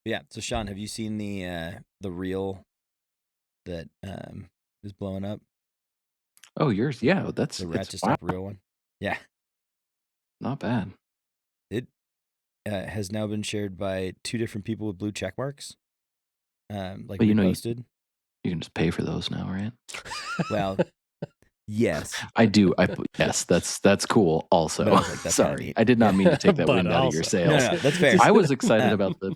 Yeah. So Sean, have you seen the reel that is blowing up? Oh, yours, yeah. The It's Ratchet wow, Stop reel one? Yeah. not bad. It has now been shared by two different people with blue check marks. Like But you reposted. can just pay for those now, right? Well, yes. I do. Yes, that's cool. But I Also, was like, that's kind of sorry, neat. I did not mean to take that But wind out of your also, No, sails. no, that's fair. I was excited Um, about the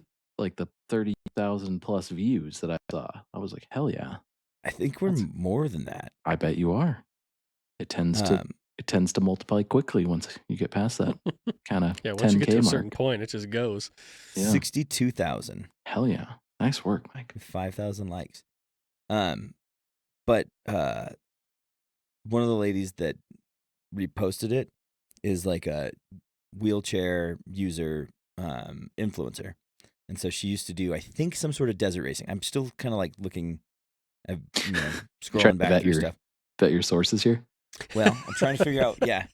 30,000 plus views that I saw. I was like, hell yeah! I think we're That's- more than that. I bet you are. It tends to multiply quickly once you get past that kind of yeah, once you get 10K to a mark. certain point, it just goes. Yeah. 62,000. Hell yeah! Nice work, Mike. 5,000 likes. But one of the ladies that reposted it is like a wheelchair user influencer. And so she used to do, I think, some sort of desert racing. I'm still kind of like looking, scrolling back through stuff. Vet your sources here. Well, I'm trying to figure out, yeah,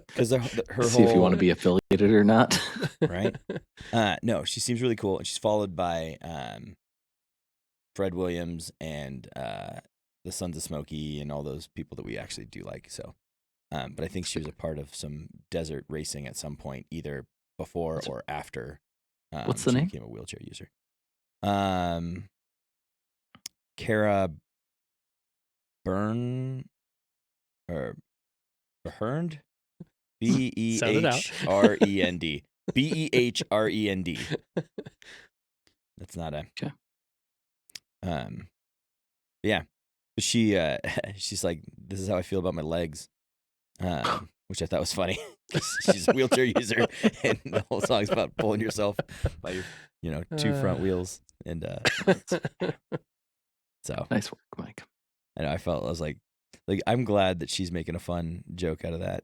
because her See whole, if you want to be affiliated or not. right? No, she seems really cool, and she's followed by Fred Williams and the Sons of Smokey and all those people that we actually do like. So, but I think she was a part of some desert racing at some point, either before or after. What's the she name? became a wheelchair user. Kara Byrne or Behrend, Behrend, Behrend. That's not a Okay. Yeah, but she's like, this is how I feel about my legs, which I thought was funny. She's a wheelchair user, and the whole song's about pulling yourself by your two front wheels, and so Nice work, Mike. I know I was like I'm glad that she's making a fun joke out of that.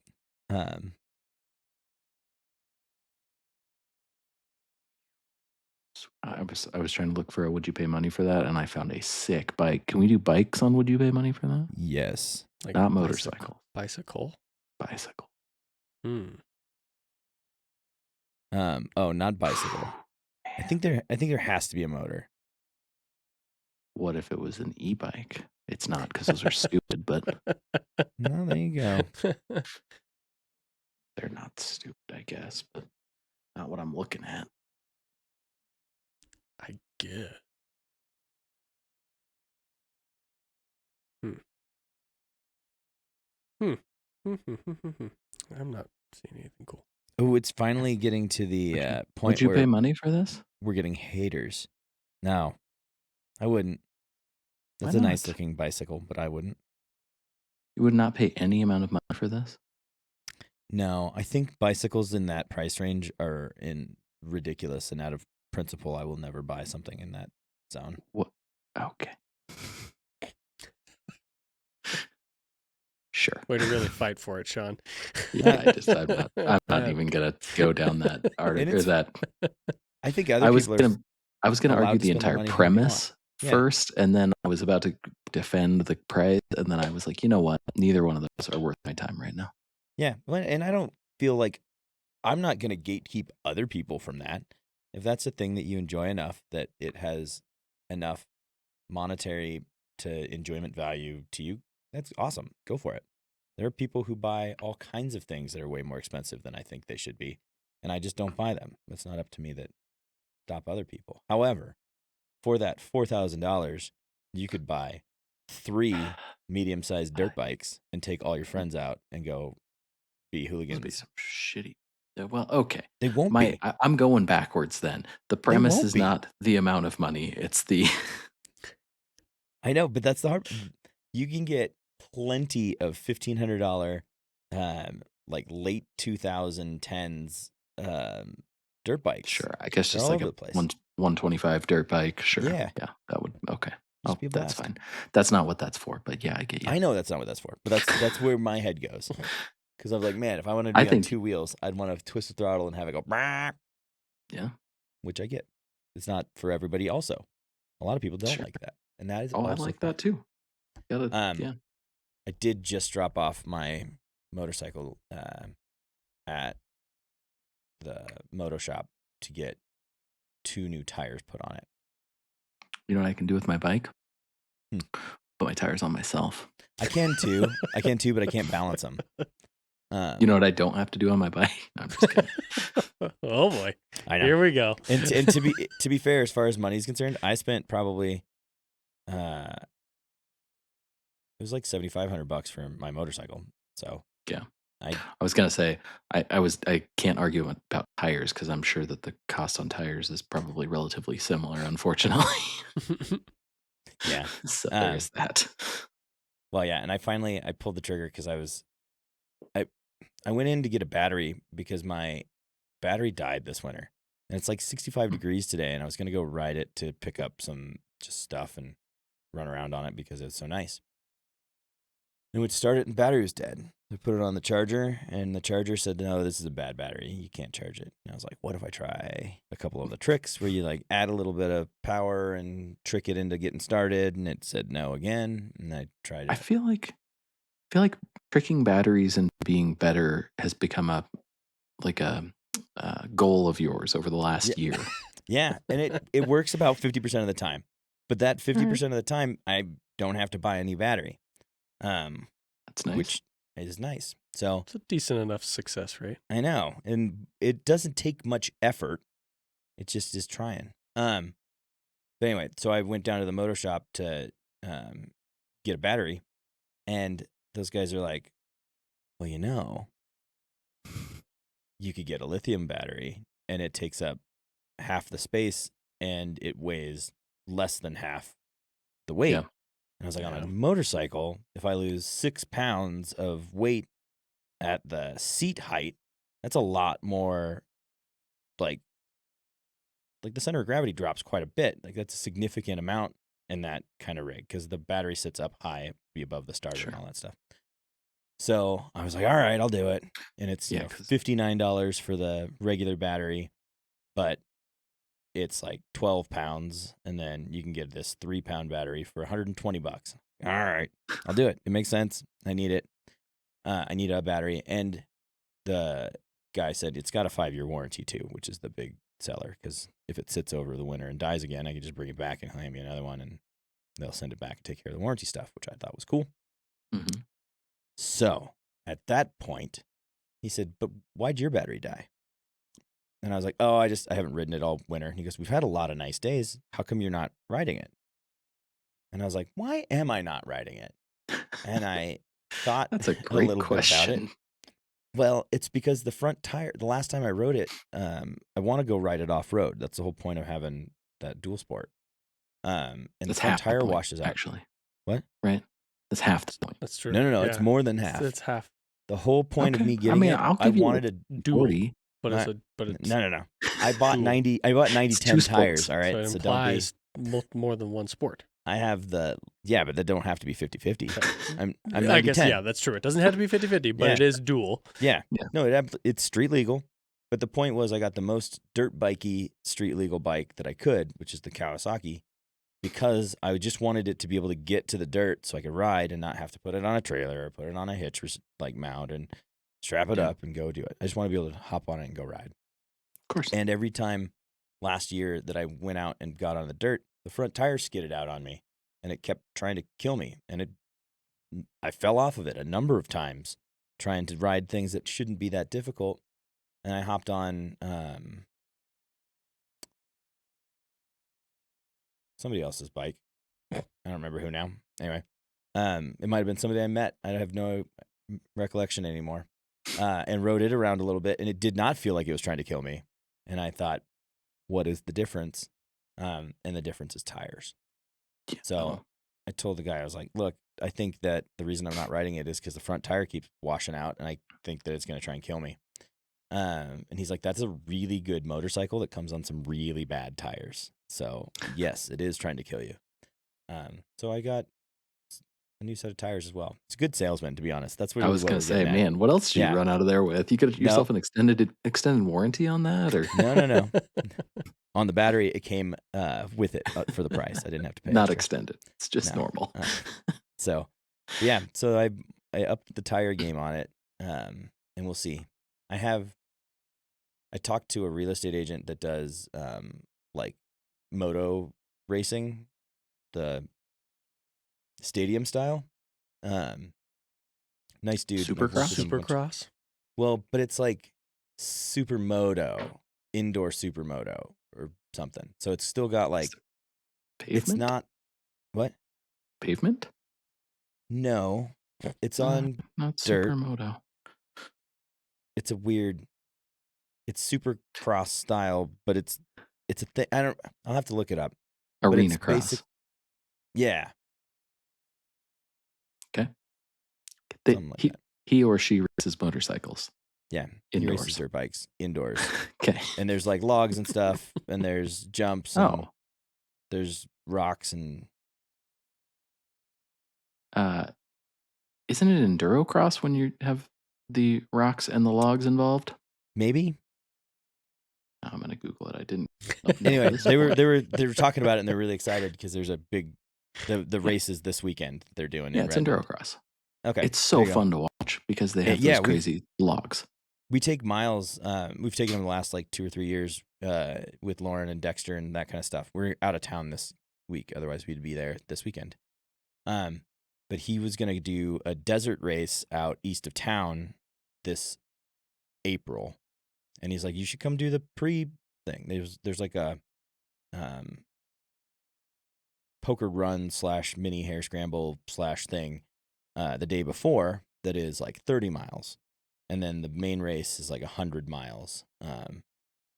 I was trying to look for a would you pay money for that, and I found a sick bike. Can we do bikes on would you pay money for that? Yes, Like not motorcycle. Bicycle. Oh, not bicycle. I think there has to be a motor. What if it was an e-bike? It's not because those are stupid, but No, there you go. they're not stupid, I guess, but not what I'm looking at. I guess. I'm not seeing anything cool. Oh, it's finally getting to the point Would you where pay money for this? we're getting haters. No, I wouldn't. That's Why a nice not? looking bicycle, but I wouldn't. You would not pay any amount of money for this? No, I think bicycles in that price range are ridiculous, and out of principle, I will never buy something in that zone. What? Okay. Sure. Way to really fight for it, Sean. Yeah, I'm not even gonna go down that article or that. I think other people I was gonna argue the entire premise first, and then I was about to defend the price, and then I was like, you know what? Neither one of those are worth my time right now. Yeah, and I don't feel like I'm not going to gatekeep other people from that. If that's a thing that you enjoy enough that it has enough monetary to enjoyment value to you, that's awesome. Go for it. There are people who buy all kinds of things that are way more expensive than I think they should be, and I just don't buy them. It's not up to me to stop other people. However, for that $4,000, you could buy 3 medium-sized dirt bikes and take all your friends out and go be hooligans. Be some shitty. Well, okay. They won't be. I'm going backwards then. The premise is not the amount of money; it's the. I know, but that's the hard. You can get plenty of $1,500, like late 2010s dirt bikes. Sure, I guess just like a 125 dirt bike. Sure, yeah, that would okay. Oh, that's fine. That's not what that's for, but yeah, I get you. I know that's not what that's for, but that's where my head goes. Because I'm like, man, if I want to do on 2 wheels, I'd want to twist the throttle and have it go. Bah! Yeah, which I get. It's not for everybody. Also, a lot of people don't like that, and that is. Oh, I like that too. Yeah. I did just drop off my motorcycle at the moto shop to get 2 new tires put on it. You know what I can do with my bike? Hmm. Put my tires on myself. I can too, but I can't balance them. You know what I don't have to do on my bike? No, I'm just kidding. Oh boy, I know. Here we go. And to be fair, as far as money is concerned, I spent probably it was like $7,500 for my motorcycle. So yeah, I was gonna say I can't argue about tires because I'm sure that the cost on tires is probably relatively similar, unfortunately. yeah. So there's that. Well, yeah, and I pulled the trigger because I went in to get a battery because my battery died this winter. And it's like 65 degrees today, and I was going to go ride it to pick up some just stuff and run around on it because it was so nice. And we'd start it, and the battery was dead. I put it on the charger, and the charger said, no, this is a bad battery. You can't charge it. And I was like, what if I try a couple of the tricks where you like add a little bit of power and trick it into getting started? And it said no again. And I tried it. I feel like tricking batteries and being better has become a goal of yours over the last year. Yeah, and it works about 50% of the time. But that 50% of the time, I don't have to buy a new battery. That's nice. Which is nice. So it's a decent enough success rate. I know, and it doesn't take much effort. It just is trying. But anyway, so I went down to the motor shop to get a battery, and those guys are like, well, you could get a lithium battery, and it takes up half the space, and it weighs less than half the weight. Yeah. And I was like, on a motorcycle, if I lose 6 pounds of weight at the seat height, that's a lot more, like the center of gravity drops quite a bit. Like that's a significant amount in that kind of rig because the battery sits up high, be above the starter and all that stuff. So I was like, all right, I'll do it. And it's $59 for the regular battery, but it's like 12 pounds, and then you can get this 3-pound battery for $120. All right, I'll do it. It makes sense. I need it. I need a battery, and the guy said it's got a 5-year warranty too, which is the big seller. Because if it sits over the winter and dies again, I can just bring it back and hand me another one, and they'll send it back and take care of the warranty stuff, which I thought was cool. Mm-hmm. So at that point, he said, "But why'd your battery die?" And I was like, oh, I haven't ridden it all winter. And he goes, we've had a lot of nice days. How come you're not riding it? And I was like, why am I not riding it? And I thought that's a great little question. bit about it. Well, it's because the front tire, the last time I rode it, I want to go ride it off road. That's the whole point of having that dual sport. And that's the front half tire the point, washes out. Actually. What? Right. That's half the point. That's true. No. It's more than half. It's half. The whole point of me getting it, I wanted a dual. 40. But it's No. I bought 90 10 tires, all right? So it implies more than one sport. I have but they don't have to be 50-50. I'm 90-10. I guess, that's true. It doesn't have to be 50-50, but it is dual. Yeah. No, it's street legal. But the point was I got the most dirt bikey street legal bike that I could, which is the Kawasaki, because I just wanted it to be able to get to the dirt so I could ride and not have to put it on a trailer or put it on a hitch mount and strap it up and go do it. I just want to be able to hop on it and go ride. Of course. And every time last year that I went out and got on the dirt, the front tire skidded out on me, and it kept trying to kill me. And I fell off of it a number of times trying to ride things that shouldn't be that difficult. And I hopped on somebody else's bike. I don't remember who now. Anyway, it might have been somebody I met. I have no recollection anymore. And rode it around a little bit, and it did not feel like it was trying to kill me. And I thought, what is the difference? And the difference is tires. So I told the guy, I was like, look, I think that the reason I'm not riding it is because the front tire keeps washing out, and I think that it's going to try and kill me. And he's like, that's a really good motorcycle that comes on some really bad tires. So yes, it is trying to kill you. So I got a new set of tires as well. It's a good salesman, to be honest. That's what I was going to say, man, what else did you run out of there with? You could have yourself an extended warranty on that, or no. On the battery, it came with it for the price. I didn't have to pay. Not extended. It's just normal. So I upped the tire game on it, and we'll see. I talked to a real estate agent that does like moto racing, the stadium style. Nice dude. I've worked with him a bunch. Supercross? Well, but it's like supermoto, indoor supermoto or something. So it's still got like, Pavement? it's not, what? Pavement? No, it's on not dirt. supermoto. It's a weird, it's supercross style, but it's a thing. I'll have to look it up. Arena cross. Yeah. Okay. Something like that. He or she races motorcycles. Yeah. Indoors. He races dirt bikes indoors. Okay. And there's like logs and stuff, and there's jumps, and there's rocks, and isn't it enduro cross when you have the rocks and the logs involved? maybe. I'm gonna Google it. I didn't. Anyway, they were talking about it, and they're really excited because there's a big the races this weekend they're doing. Yeah, it's enduro cross. Okay, it's so fun to watch because they have those crazy logs. We take Miles. We've taken him the last like 2 or 3 years with Lauren and Dexter and that kind of stuff. We're out of town this week, otherwise we'd be there this weekend. But he was gonna do a desert race out east of town this April, and he's like, "You should come do the pre thing." There's like a poker run / mini hair scramble / thing the day before that is like 30 miles. And then the main race is like 100 miles.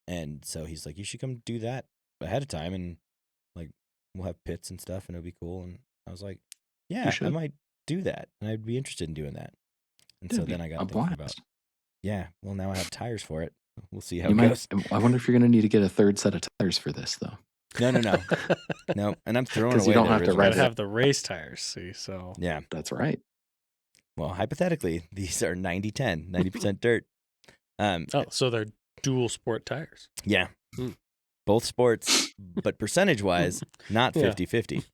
And so he's like, you should come do that ahead of time. And like, we'll have pits and stuff and it'll be cool. And I was like, yeah, I might do that. And I'd be interested in doing that. And so then I got thinking about, well, now I have tires for it. We'll see how it goes. I wonder if you're going to need to get a third set of tires for this, though. No. And I'm throwing away. You don't have to have the race tires. See, so yeah, that's right. Well, hypothetically, these are 90-10, 90% dirt. So they're dual sport tires. Yeah. Both sports, but percentage-wise, not 50-50.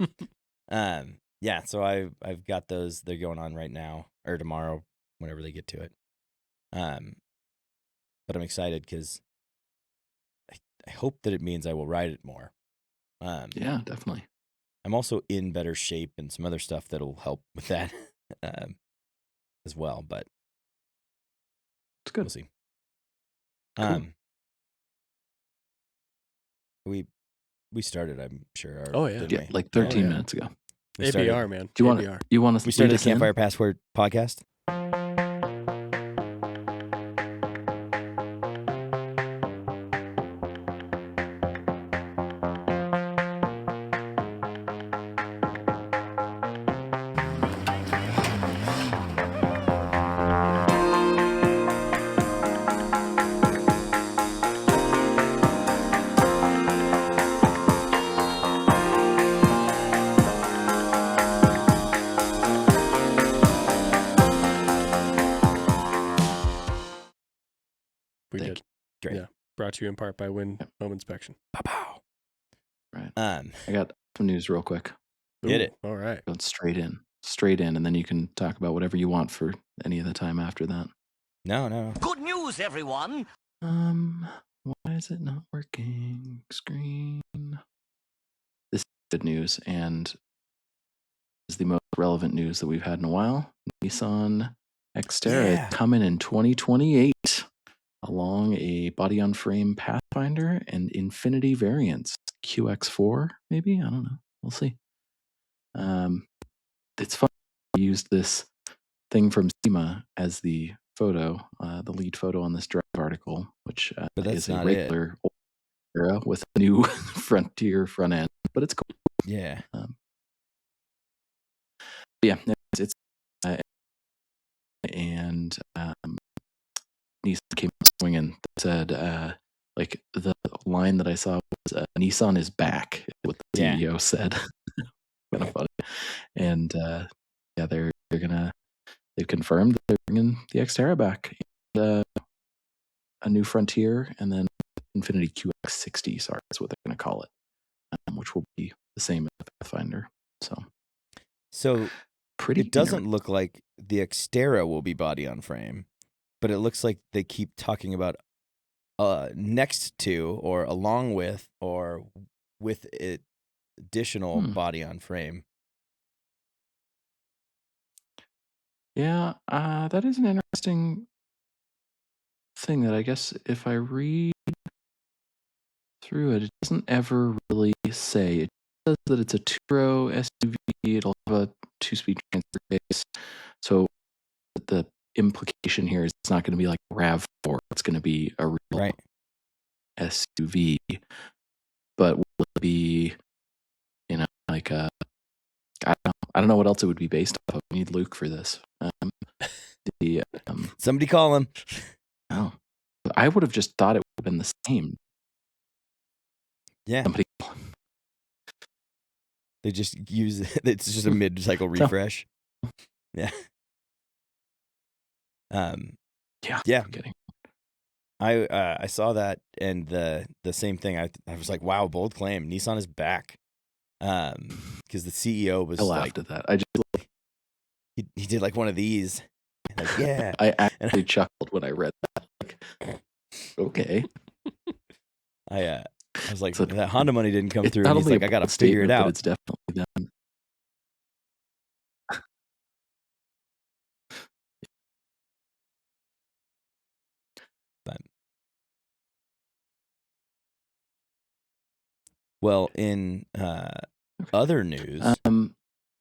Yeah, so I've got those. They're going on right now or tomorrow, whenever they get to it. But I'm excited because I hope that it means I will ride it more. Yeah, definitely. I'm also in better shape and some other stuff that'll help with that. As well, but it's good. We'll see. Cool. We started, I'm sure. Like 13 minutes ago. ABR, man. Do you want us? We started the Campfire Password podcast. We did. Great. Yeah. Brought to you in part by Win Home Inspection. Pow. Right. I got some news real quick. Did it. All right. Going straight in, and then you can talk about whatever you want for any of the time after that. No. Good news, everyone. Why is it not working? Screen. This is good news, and is the most relevant news that we've had in a while. Nissan Xterra is coming in 2028 along a body-on-frame Pathfinder and Infinity variants. QX4, maybe? I don't know. We'll see. It's fun to use this thing from SEMA as the photo, the lead photo on this Drive article, which is a regular old era with a new Frontier front end, but it's cool. Yeah. It's and Nissan came swinging. Said like the line that I saw was Nissan is back. What the CEO said. Kind of funny. And they've confirmed that they're bringing the Xterra back, and a new Frontier, and then Infinity QX60. Sorry, that's what they're going to call it, which will be the same as the Pathfinder. So pretty. It doesn't look like the Xterra will be body on frame, but it looks like they keep talking about next to or along with or with it additional body on frame. Yeah, that is an interesting thing that I guess if I read through it, it doesn't ever really say. It says that it's a two-row SUV. It'll have a two-speed transfer case. So the implication here is it's not going to be like a RAV4. It's going to be a real SUV. But will it be, like a... I don't know what else it would be based off of. We need Luke for this. Somebody call him. Oh, I would have just thought it would have been the same. Yeah. Somebody... They just use it's just a mid-cycle refresh. Yeah. Yeah. I'm kidding. I saw that and the same thing. I was like, wow, bold claim. Nissan is back. Because the CEO was I laughed at that. I just he did like one of these. Like, yeah. I actually chuckled when I read that. Like, okay. I was like, So that Honda money didn't come it's through. not And he's only like, a I gotta bold figure it statement, but out. it's definitely them. Well, in other news,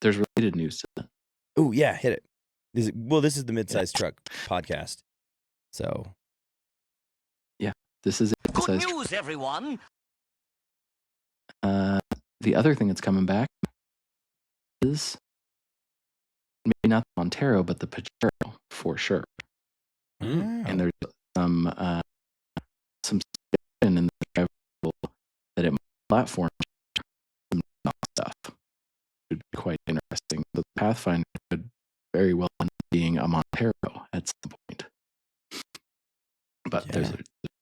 there's related news to that. Oh yeah, hit it. This is the Midsize Truck podcast. So yeah, this is a Good news, everyone. The other thing that's coming back is maybe not the Montero, but the Pajero for sure. And there's some suggestion in the drivable that it might platform some stuff. It would be quite interesting. The Pathfinder could very well end up being a Montero at some point. But there's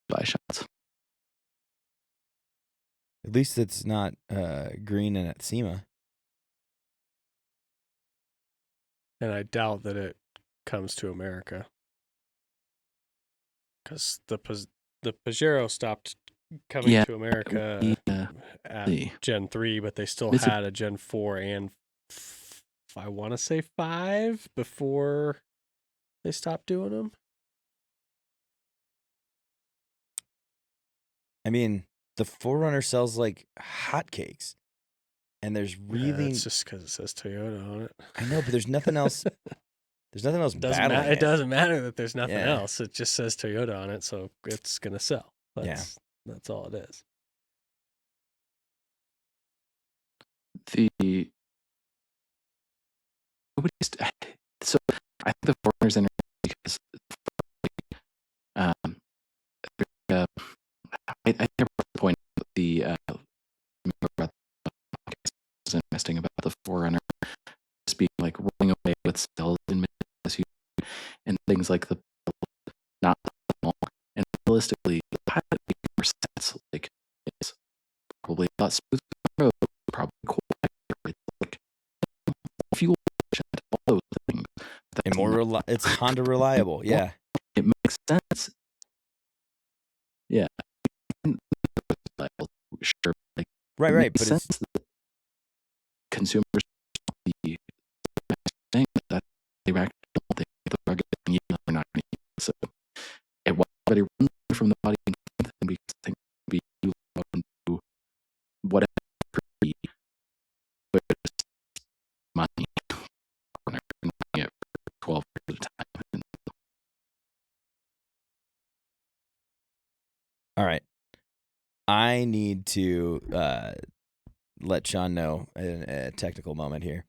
buy shots. At least it's not green and at SEMA. And I doubt that it comes to America. Because the Pajero stopped coming to America at Gen 3, but they still had a Gen 4 and I want to say 5 before they stopped doing them. I mean, the 4Runner sells like hotcakes. And there's really... it's just because it says Toyota on it. I know, but there's nothing else... There's nothing else battling it doesn't matter that there's nothing Yeah. else. It just says Toyota on it, so it's going to sell. That's all it is. So I think the foreigners interesting because I never point out about was interesting about the 4Runner just being like rolling away with sales in SUV and things like the not small, and realistically the Pilot makes more sense. Like it's probably a lot smoother road, probably quieter. It's like fuel efficient, all those things. And more it's Honda reliable. Yeah. It makes sense. Yeah. Sure. Like, Right. But sense that consumers be saying that they actually don't think the rugged thing, they're not going to use it. So and while everybody runs away from the body and we think be open to whatever money when I'm running it for 12 years at a time. All right. I need to let Sean know a technical moment here.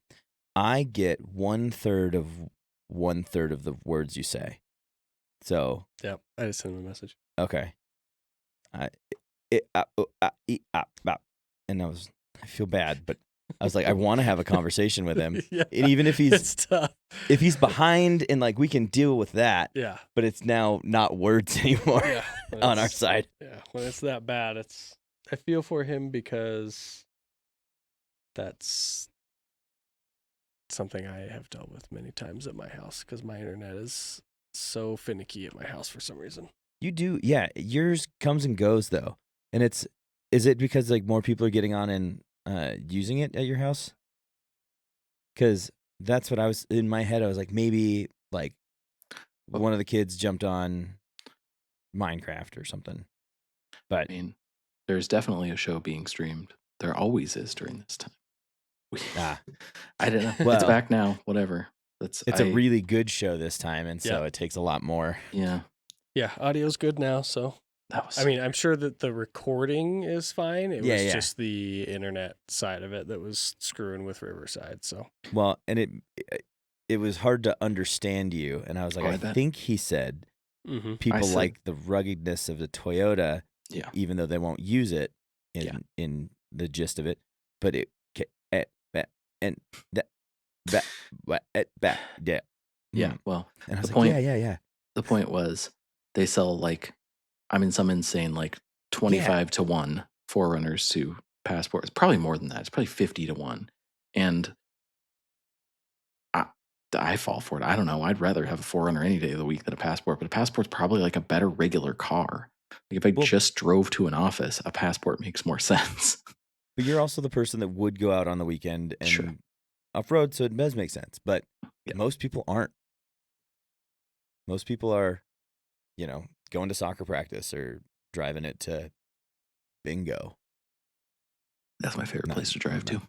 I get 1/3 of the words you say. So Yep, I just sent him a message. okay. And I feel bad, but I was like, I want to have a conversation with him. Yeah, And even if it's tough. if he's behind and like we can deal with that. Yeah. But it's now not words anymore on our side. Yeah, when it's that bad, I feel for him because that's something I have dealt with many times at my house because my internet is so finicky at my house for some reason. You do, yeah. Yours comes and goes though, and is it because like more people are getting on and using it at your house? Because that's what I was in my head. I was like, maybe like Well, one of the kids jumped on Minecraft or something. But I mean, there's definitely a show being streamed. There always is during this time. I don't know. It's well, back now. Whatever. it's a really good show this time, and so Yeah. it takes a lot more. Yeah. Yeah, audio's good now, so That was. I mean, I'm sure that the recording is fine. It was Yeah. just the internet side of it that was screwing with Riverside. So Well, and it was hard to understand you, and I was like, Oh, I I bet. think he said mm-hmm. people said- like the ruggedness of the Toyota, Yeah. even though they won't use it Yeah. in the gist of it. But it and that yeah. Yeah. Well, And I was the like, point- yeah. the point was they sell like, I mean, some insane like 25 to 1 Forerunners to Passports. Probably more than that. It's probably 50 to 1. And I fall for it. I don't know. I'd rather have a Forerunner any day of the week than a Passport, but a Passport's probably like a better regular car. Like if I just drove to an office, a Passport makes more sense. But you're also the person that would go out on the weekend and Sure. off-road, so it does make sense. But most people aren't. Most people are, going to soccer practice or driving it to bingo. That's my favorite place to drive to.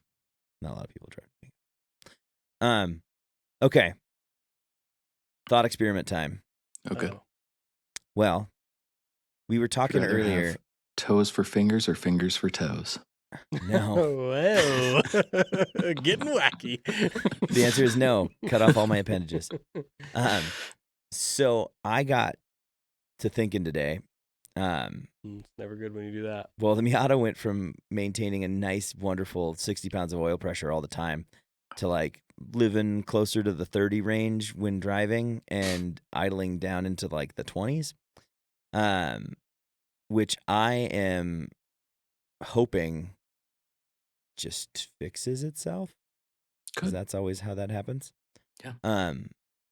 Not a lot of people drive to bingo. Okay. Thought experiment time. Oh, good. Well, we were talking rather earlier. have toes for fingers or fingers for toes? No. Well, getting wacky. The answer is no. Cut off all my appendages. So I got to thinking today. It's never good when you do that. Well, the Miata went from maintaining a nice, wonderful 60 pounds of oil pressure all the time to like living closer to the 30 range when driving and idling down into like the 20s, which I am hoping just fixes itself. Because that's always how that happens. Yeah. And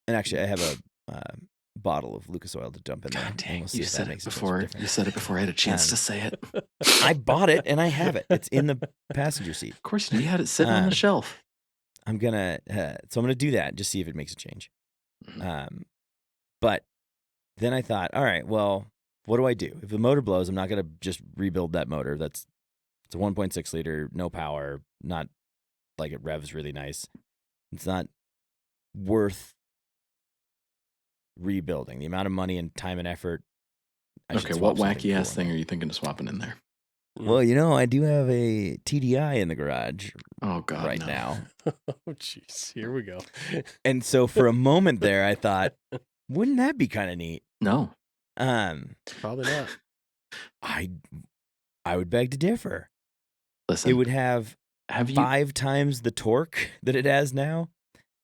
actually, I have a bottle of Lucas oil to dump in there. God dang, We'll see you if that said it makes a before. difference. You said it before I had a chance to say it. I bought it and I have it. It's in the passenger seat. Of course, you had it sitting on the shelf. I'm gonna do that, just see if it makes a change. Mhm. But then I thought, all right, well, what do I do? If the motor blows, I'm not gonna just rebuild that motor. It's a 1.6 liter, no power, not like it revs really nice. It's not worth rebuilding. The amount of money and time and effort. Okay, what wacky ass thing are you thinking of swapping in there? Well, I do have a TDI in the garage Oh God, right no. now. Oh, jeez. Here we go. And so for a moment there, I thought, wouldn't that be kind of neat? No, Probably not. I would beg to differ. listen. It would have have you 5 times the torque that it has now.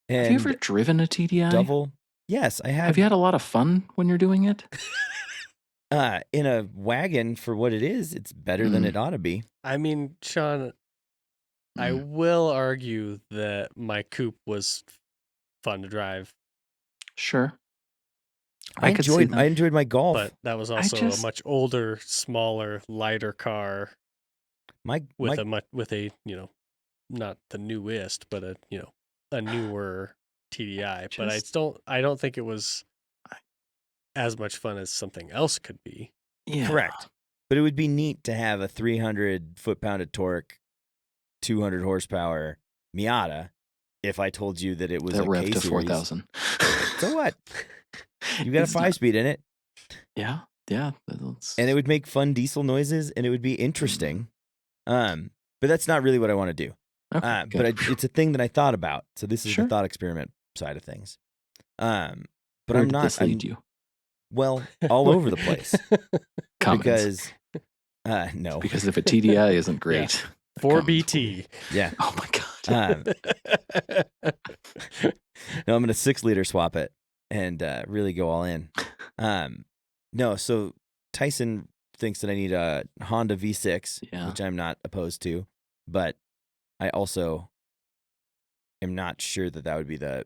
And have you ever driven a TDI? double? Yes, I have. Have you had a lot of fun when you're doing it? In a wagon for what it is, it's better than it ought to be. I mean, Sean, I will argue that my coupe was fun to drive, Sure. I could see that. enjoyed my Golf. but that was also a much older, smaller, lighter car my with a not the newest, but a newer TDI. But I don't think it was as much fun as something else could be. Yeah. Correct. But it would be neat to have a 300 foot-pound of torque, 200 horsepower Miata if I told you that it was that a revved to K-Series. 4,000. So what? You got a It's not- 5-speed in it. Yeah. And it would make fun diesel noises, and it would be interesting. But that's not really what I want to do. Okay, But it's a thing that I thought about. So this is Sure. the thought experiment side of things. But Where I'm did not. this lead you? Well, all over the place. Comments. Because no. Because if a TDI isn't great, 4BT. Yeah. Oh my God. No, I'm gonna 6-liter swap it and really go all in. No, so Tyson thinks that I need a Honda V6, Yeah. which I'm not opposed to, but I also am not sure that would be the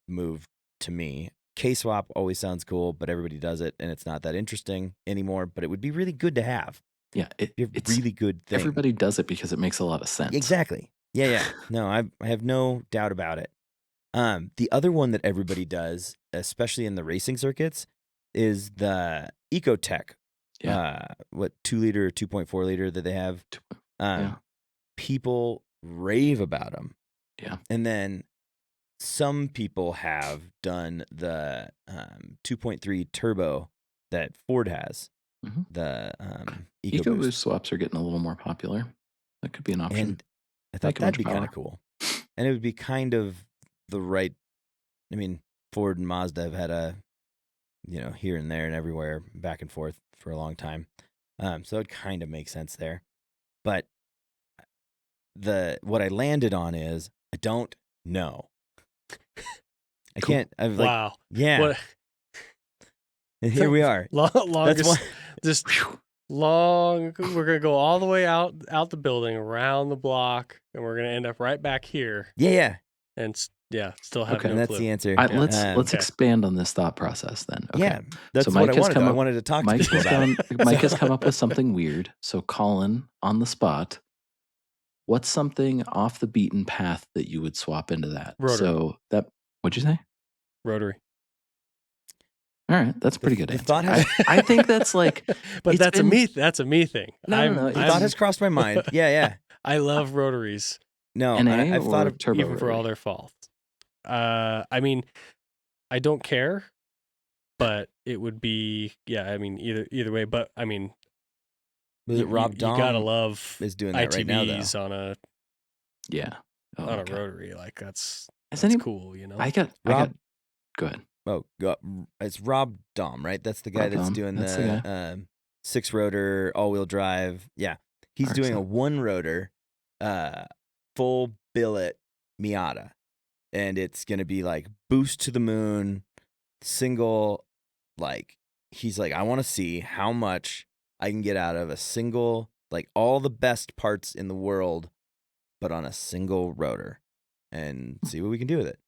move to me. K-swap always sounds cool, but everybody does it, and it's not that interesting anymore. But it would be really good to have. Yeah, It'd be a really good thing. Everybody does it because it makes a lot of sense. Exactly. Yeah. No, I have no doubt about it. The other one that everybody does, especially in the racing circuits, is the Ecotech. Yeah. What 2 liter or 2.4 liter that they have. Yeah. People rave about them. Yeah. And then some people have done the 2.3 turbo that Ford has. Mm-hmm. The EcoBoost swaps are getting a little more popular. That could be an option. And I thought that'd be kind of cool. And it would be kind of the right. I mean, Ford and Mazda have had a, here and there and everywhere, back and forth for a long time. So it kind of makes sense there. But what I landed on is I don't know. I can't. Wow. Yeah. What? And here we are. Longest. Just long. We're gonna go all the way out the building, around the block, and we're gonna end up right back here. Yeah. And still have no and that's clue. the answer. Let's expand on this thought process then. Okay. Yeah, that's what I wanted. I wanted to talk to people about it. Mike has come up with something weird. So Colin, on the spot, what's something off the beaten path that you would swap into that? Rotary. So what'd you say? Rotary. All right, that's a pretty good answer. Thought has, I think that's like, but that's a me thing. No. Thought has crossed my mind. Yeah. I love rotaries. No, I've thought of turbo, even for all their faults. I mean, I don't care, but it would be either way. But I mean, was it Rob Dahm? You gotta love is doing that right now, though. on a on a rotary. Like that's cool, you know. Go ahead. Oh, it's Rob Dahm, right? That's the guy that's doing the 6-rotor all-wheel drive. Yeah, he's doing a 1-rotor, full billet Miata, and it's gonna be like boost to the moon, single. Like he's like, I want to see how much I can get out of a single, like all the best parts in the world, but on a single rotor, and see what we can do with it.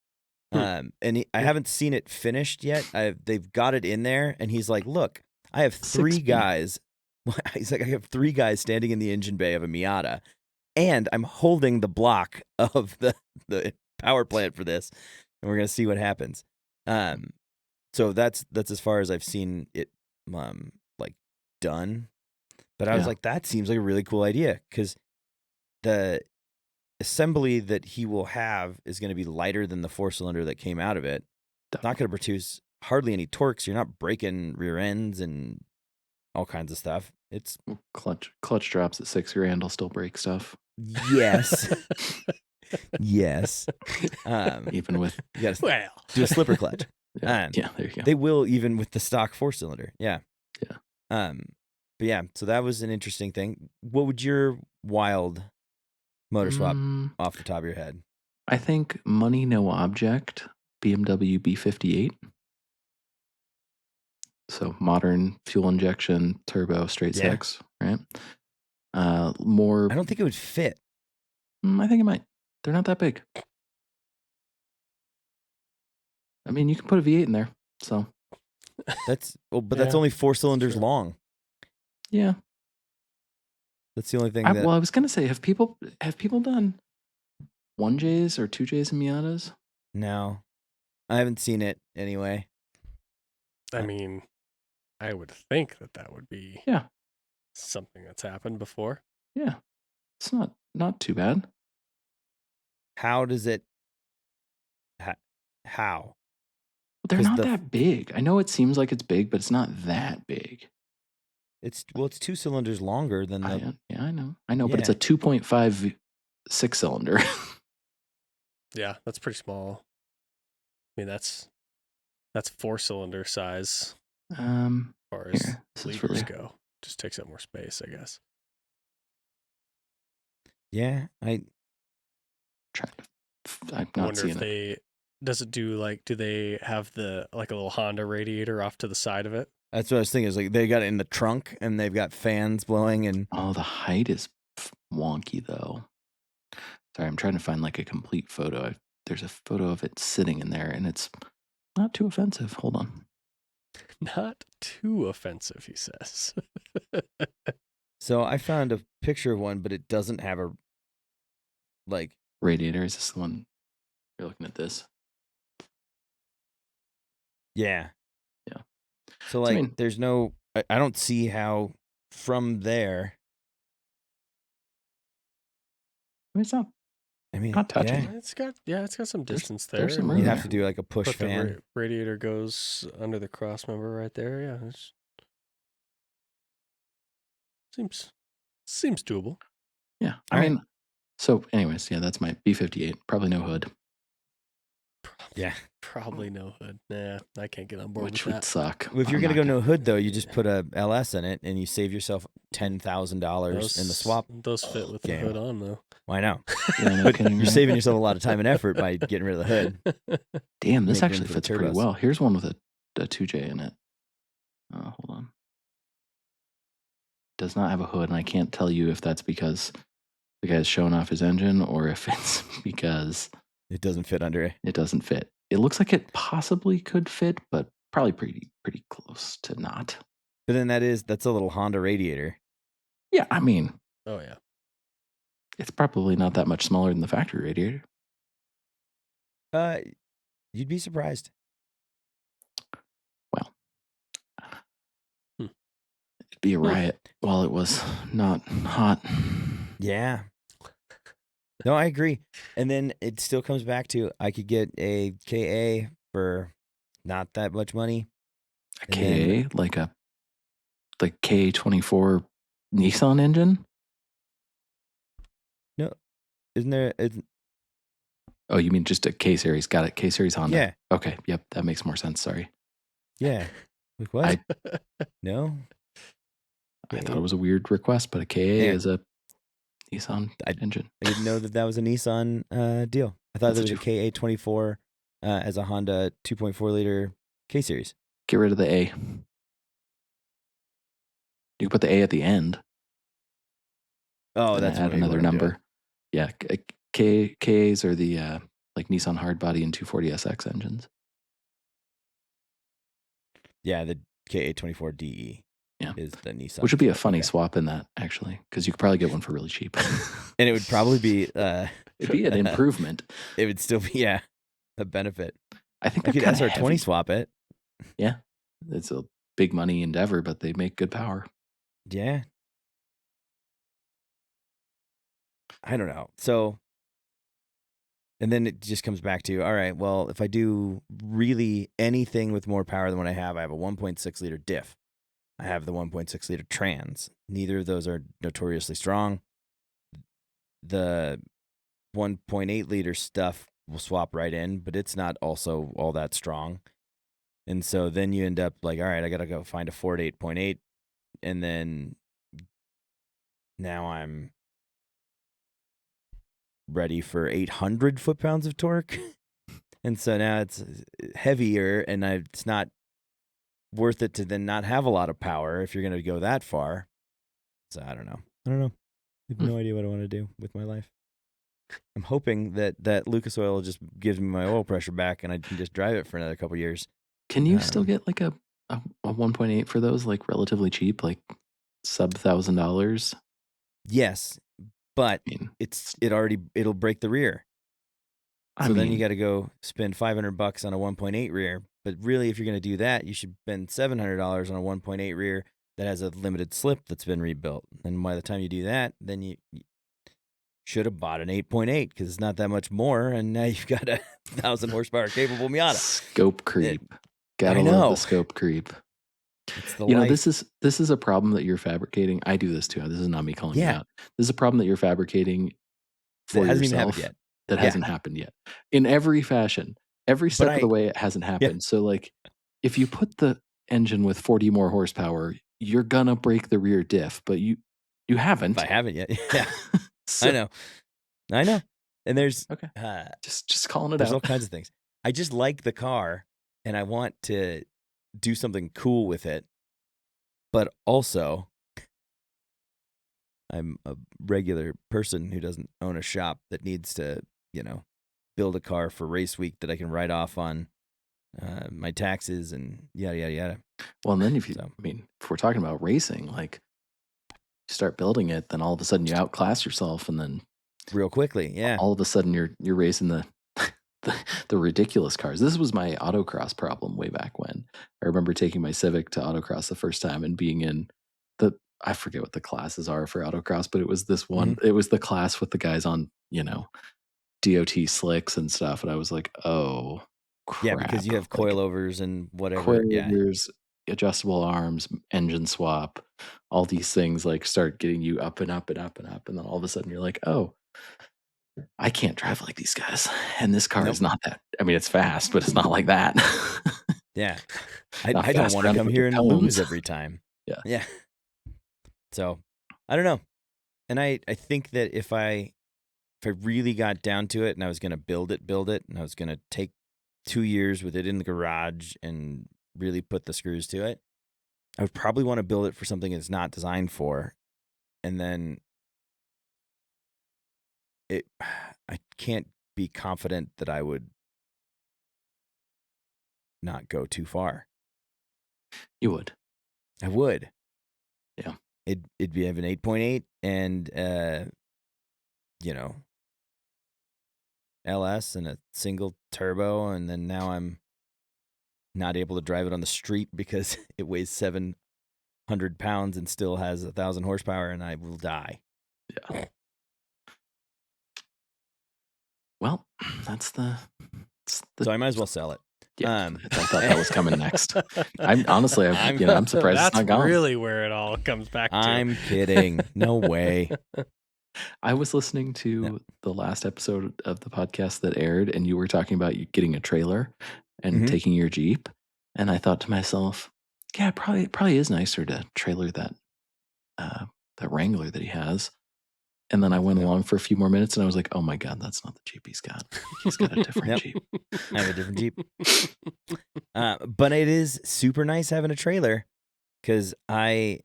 I haven't seen it finished yet. They've got it in there, and he's like, "Look, I have 3 guys." He's like, "I have 3 guys standing in the engine bay of a Miata, and I'm holding the block of the power plant for this, and we're gonna see what happens." So that's as far as I've seen it, like done. But I was like, that seems like a really cool idea because the assembly that he will have is going to be lighter than the 4-cylinder that came out of it. It's not going to produce hardly any torque, so you're not breaking rear ends and all kinds of stuff. It's clutch drops at $6,000 will still break stuff. Yes. Yes. Even with you got to do a slipper clutch. Yeah, there you go. They will even with the stock 4-cylinder. Yeah. Yeah. But yeah, so that was an interesting thing. What would your wild motor swap off the top of your head? I think money no object, BMW B58. So modern fuel injection, turbo, straight six, right? More. I don't think it would fit. I think it might. They're not that big. I mean, you can put a V8 in there. So that's that's only 4 cylinders long. Yeah. That's the only thing. I was gonna say, have people done 1Js or 2Js in Miatas? No, I haven't seen it anyway. I mean, I would think that would be something that's happened before. Yeah, it's not too bad. How does it? How? Well, they're not that big. I know it seems like it's big, but it's not that big. It's 2 cylinders longer than the. I know, but it's a 2.5 6-cylinder. Yeah, that's pretty small. I mean, that's 4-cylinder size. As far as liters go, just takes up more space, I guess. Yeah, I'm not wonder seeing if do they have a little Honda radiator off to the side of it? That's what I was thinking. Is like they got it in the trunk and they've got fans blowing and. Oh, the height is wonky though. Sorry, I'm trying to find like a complete photo. There's a photo of it sitting in there, and it's Not too offensive. Hold on. Not too offensive, he says. So I found a picture of one, but it doesn't have a radiator. Is this the one you're looking at? This? Yeah. Yeah. So there's no. I don't see how from there. It's not. I mean, not touching. Yeah. It's got some distance there. There's some You room have there. to do like a push But fan. the radiator goes under the cross member right there. Yeah, seems doable. Yeah, All I mean, so anyways, yeah, that's my B58. Probably no hood. Yeah. Probably no hood. Nah, I can't get on board Which with would that. suck. Well, if you're gonna go no hood though, you just put a LS in it and you save yourself $10,000 in the swap. Those fit with the game. hood on though. Why not? Yeah, no But kidding, you're right? saving yourself a lot of time and effort by getting rid of the hood. Damn, this Make room actually for the fits pretty turbos. well. Here's one with a 2J in it. Hold on. Does not have a hood, and I can't tell you if that's because the guy's showing off his engine or if it's because It doesn't fit under it. it doesn't fit. It looks like it possibly could fit, but probably pretty close to not. But then that's a little Honda radiator. Yeah, I mean, Oh yeah. it's probably not that much smaller than the factory radiator. You'd be surprised. Well, Hmm. it'd be a riot while it was not hot. Yeah. No, I agree. And then it still comes back to I could get a KA for not that much money. A KA, like K24 Nissan engine? No, isn't there? Oh, you mean just a K series? Got it. K series Honda. Yeah. Okay. Yep. That makes more sense. Sorry. Yeah. Like what? No. I thought it was a weird request, but a KA is a Nissan engine. I didn't know that was a Nissan deal. I thought That's there was a KA24 as a Honda 2.4 liter K series. Get rid of the A. You can put the A at the end. Oh, that's add another number. Yeah. KAs are the like Nissan hardbody and 240SX engines. Yeah, the KA24DE. Yeah. Is the Nissan. Which would be a funny swap in that, actually, because you could probably get one for really cheap. And it would probably be it'd be an improvement. It would still be a benefit. I think you could SR20 heavy. swap it. Yeah. It's a big money endeavor, but they make good power. Yeah. I don't know. So, and then it just comes back to, all right, well, if I do really anything with more power than what I have a 1.6 liter diff. I have the 1.6 liter trans. Neither of those are notoriously strong. The 1.8 liter stuff will swap right in, but it's not also all that strong. And so then you end up like, all right, I got to go find a Ford 8.8. And then now I'm ready for 800 foot-pounds of torque. And so now it's heavier and it's not worth it to then not have a lot of power if you're going to go that far. So I don't know. I have no idea what I want to do with my life. I'm hoping that Lucas Oil just gives me my oil pressure back and I can just drive it for another couple years. Can you still get like a 1.8 for those, like relatively cheap, like sub $1,000? Yes, but it'll break the rear. So then you got to go spend $500 on a 1.8 rear. But really, if you're going to do that, you should spend $700 on a 1.8 rear that has a limited slip that's been rebuilt. And by the time you do that, then you should have bought an 8.8 because it's not that much more. And now you've got a 1,000 horsepower capable Miata. Scope creep. Gotta love the scope creep. This is a problem that you're fabricating. I do this too. This is not me calling you out. This is a problem that you're fabricating for yourself. Hasn't even happened yet. That hasn't happened yet. In every fashion. Every step of the way, it hasn't happened. Yeah. So, like, if you put the engine with 40 more horsepower, you're gonna break the rear diff, but you haven't. I haven't yet. Yeah, so, I know. And there's just calling it out. There's all kinds of things. I just like the car, and I want to do something cool with it, but also I'm a regular person who doesn't own a shop that needs to, build a car for race week that I can ride off on my taxes and yada yada yada. Well, and then if So we're talking about racing, like you start building it, then all of a sudden you outclass yourself, and then real quickly, yeah. all of a sudden you're racing the ridiculous cars. This was my autocross problem way back when. I remember taking my Civic to autocross the first time and being in I forget what the classes are for autocross, but it was this one. It was the class with the guys on, DOT slicks and stuff, and I was like, oh crap! Yeah, because you have Like, coilovers and whatever. Yeah, coilovers, adjustable arms, engine swap, all these things like start getting you up and up and up and up, and then all of a sudden you're like, oh, I can't drive like these guys, and this car is not that. I mean, it's fast, but it's not like that. Yeah, Not I don't fast want to around come with here the and cones. lose every time. Yeah. Yeah. So I don't know, and I think that if I really got down to it and I was gonna build it, and I was gonna take 2 years with it in the garage and really put the screws to it, I would probably want to build it for something it's not designed for, and then I can't be confident that I would not go too far. You would. I would. Yeah. It'd be have an 8.8 and LS and a single turbo, and then now I'm not able to drive it on the street because it weighs 700 pounds and still has 1,000 horsepower, and I will die. Yeah. Well, that's the. So I might as well sell it. Yeah, I thought that was coming next. I'm surprised it's not gone. That's really where it all comes back to. I'm kidding. No way. I was listening to the last episode of the podcast that aired, and you were talking about you getting a trailer and taking your Jeep, and I thought to myself, yeah, it probably is nicer to trailer that Wrangler that he has. And then I went along for a few more minutes, and I was like, oh my God, that's not the Jeep he's got. He's got a different Jeep. I have a different Jeep. But it is super nice having a trailer, because I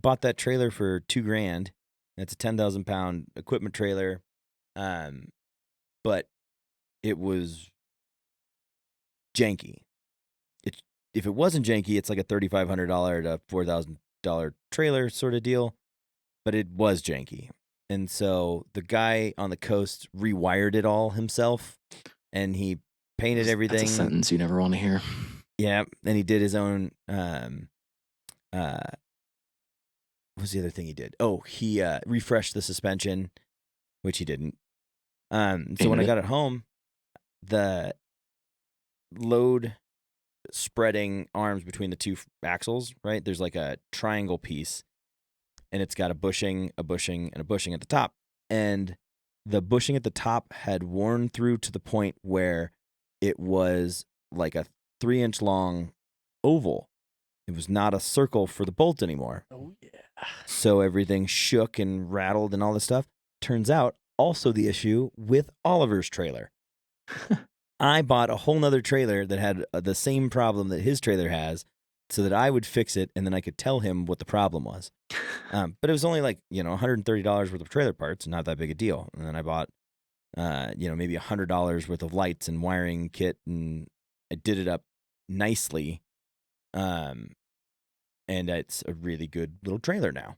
bought that trailer for $2,000. That's a 10,000 pound equipment trailer. But it was janky. If it wasn't janky, it's like a $3,500 to $4,000 trailer sort of deal. But it was janky. And so the guy on the coast rewired it all himself, and he painted everything. That's a sentence you never want to hear. Yeah, and he did his own. What was the other thing he did? Oh, he refreshed the suspension, which he didn't. So when I got it home, the load spreading arms between the two axles, right? There's like a triangle piece, and it's got a bushing, and a bushing at the top. And the bushing at the top had worn through to the point where it was like a 3-inch long oval. It was not a circle for the bolt anymore. Oh, yeah. So everything shook and rattled and all this stuff. Turns out, also the issue with Oliver's trailer. I bought a whole nother trailer that had the same problem that his trailer has, so that I would fix it, and then I could tell him what the problem was. But it was only like, $130 worth of trailer parts, not that big a deal. And then I bought, maybe $100 worth of lights and wiring kit, and I did it up nicely. And it's a really good little trailer now.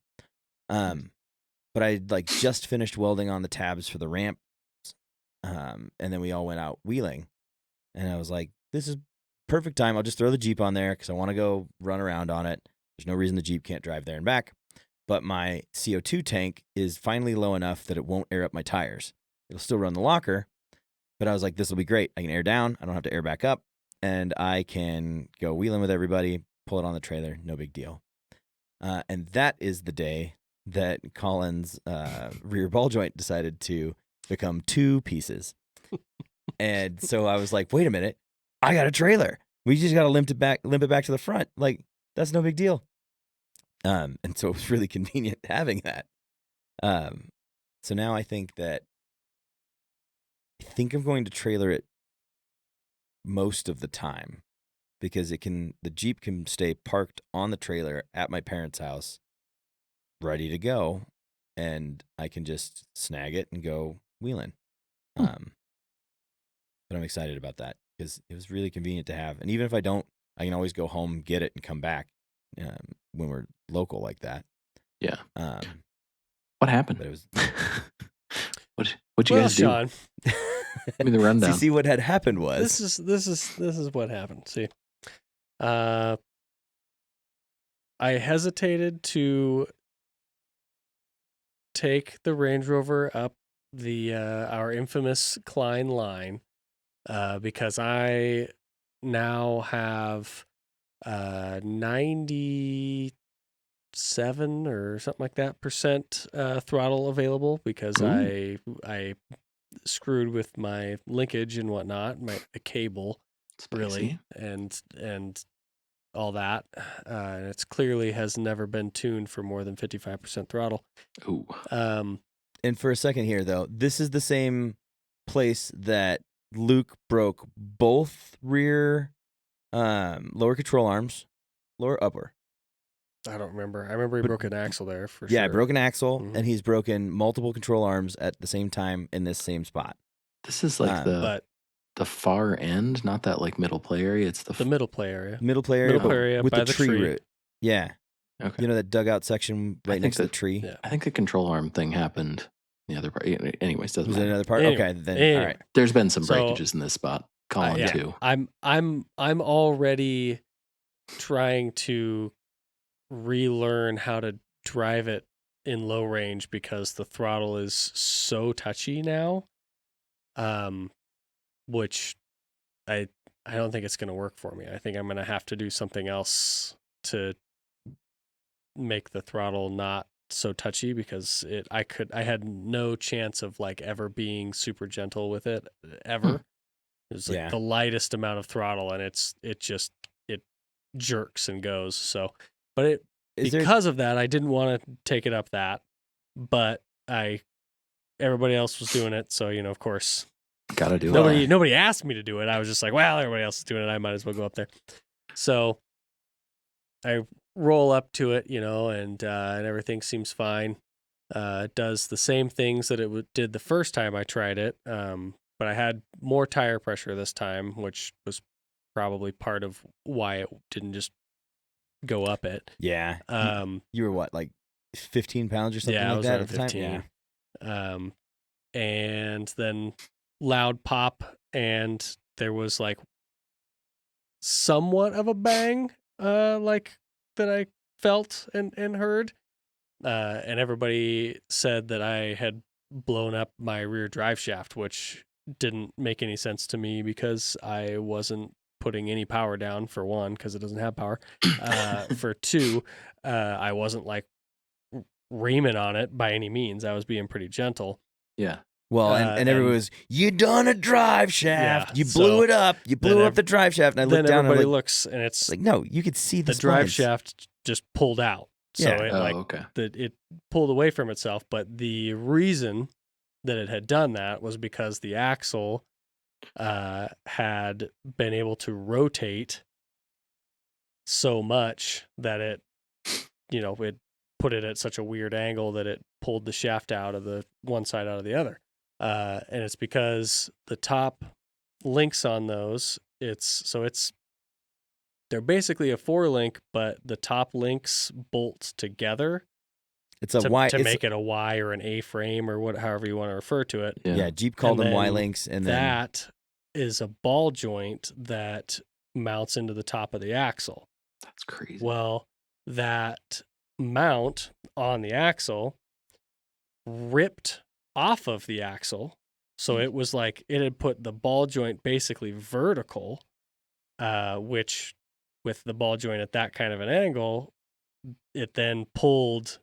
But I just finished welding on the tabs for the ramp. And then we all went out wheeling, and I was like, this is perfect time. I'll just throw the Jeep on there because I want to go run around on it. There's no reason the Jeep can't drive there and back. But my CO2 tank is finally low enough that it won't air up my tires. It'll still run the locker, but I was like, this will be great. I can air down. I don't have to air back up, and I can go wheeling with everybody, pull it on the trailer. No big deal. And that is the day that Colin's rear ball joint decided to become 2 pieces. And so I was like, wait a minute, I got a trailer. We just got to limp it back to the front. Like, that's no big deal. And so it was really convenient having that. So now I think I'm going to trailer it most of the time, because the Jeep can stay parked on the trailer at my parents' house, ready to go, and I can just snag it and go wheeling. But I'm excited about that, because it was really convenient to have. And even if I don't, I can always go home, get it, and come back when we're local like that. Yeah. What happened? But it was What'd you guys do? Sean, Give me the rundown. see what had happened was this is what happened. See, I hesitated to take the Range Rover up the our infamous Klein line because I now have 97 or something like that percent throttle available because Ooh. I screwed with my linkage and whatnot, my cable, Spicy. really, and all that. And it's clearly has never been tuned for more than 55% throttle. Ooh. And for a second here, though, this is the same place that Luke broke both rear lower control arms, lower upper. I don't remember. I remember he broke an axle there for sure. Yeah, broke an axle, Mhm. and he's broken multiple control arms at the same time in this same spot. This is like the far end, not that like middle play area. It's the middle play area. Middle play area, Middle play area with by the the tree tree. root. Yeah. Okay. You know that dugout section right next to the tree? Yeah. I think the control arm thing happened in the other part. Anyways, doesn't Was it matter. another part? Anyway, Okay, then all right. There's been some So, breakages in this spot. Colin yeah. too. I'm already trying to relearn how to drive it in low range because the throttle is so touchy now. Which I don't think it's going to work for me. I think I'm going to have to do something else to make the throttle not so touchy because I had no chance of like ever being super gentle with it ever. It was like the lightest amount of throttle and it jerks and goes. So, but because of that, I didn't want to take it up that, but everybody else was doing it. So, of course, gotta do it. Nobody asked me to do it. I was just like, well, everybody else is doing it. I might as well go up there. So I roll up to it, and everything seems fine. It does the same things that it did the first time I tried it, but I had more tire pressure this time, which was probably part of why it didn't just go up it. Yeah. You were what, like 15 pounds or something like that at the 15. time? Yeah. And then loud pop, and there was like somewhat of a bang, like that I felt and heard. And everybody said that I had blown up my rear drive shaft, which didn't make any sense to me because I wasn't putting any power down, for one, because it doesn't have power. For two, I wasn't like reaming on it by any means. I was being pretty gentle. Yeah. Well, and everybody was, you done a drive shaft. Yeah, you blew it up. You blew up the drive shaft. And I looked down and everybody I'm like, looks, and it's like, no, you could see the drive spines. shaft just pulled out. So okay. It pulled away from itself. But the reason that it had done that was because the axle had been able to rotate so much that it put it at such a weird angle that it pulled the shaft out of the one side out of the other. And it's because the top links on those, they're basically a 4-link, but the top links bolt together. It's a Y to make it a Y or an A frame or however you want to refer to it. Yeah, Jeep called them Y links, and that is a ball joint that mounts into the top of the axle. That's crazy. Well, that mount on the axle ripped off of the axle, so it was like it had put the ball joint basically vertical, which with the ball joint at that kind of an angle, it then pulled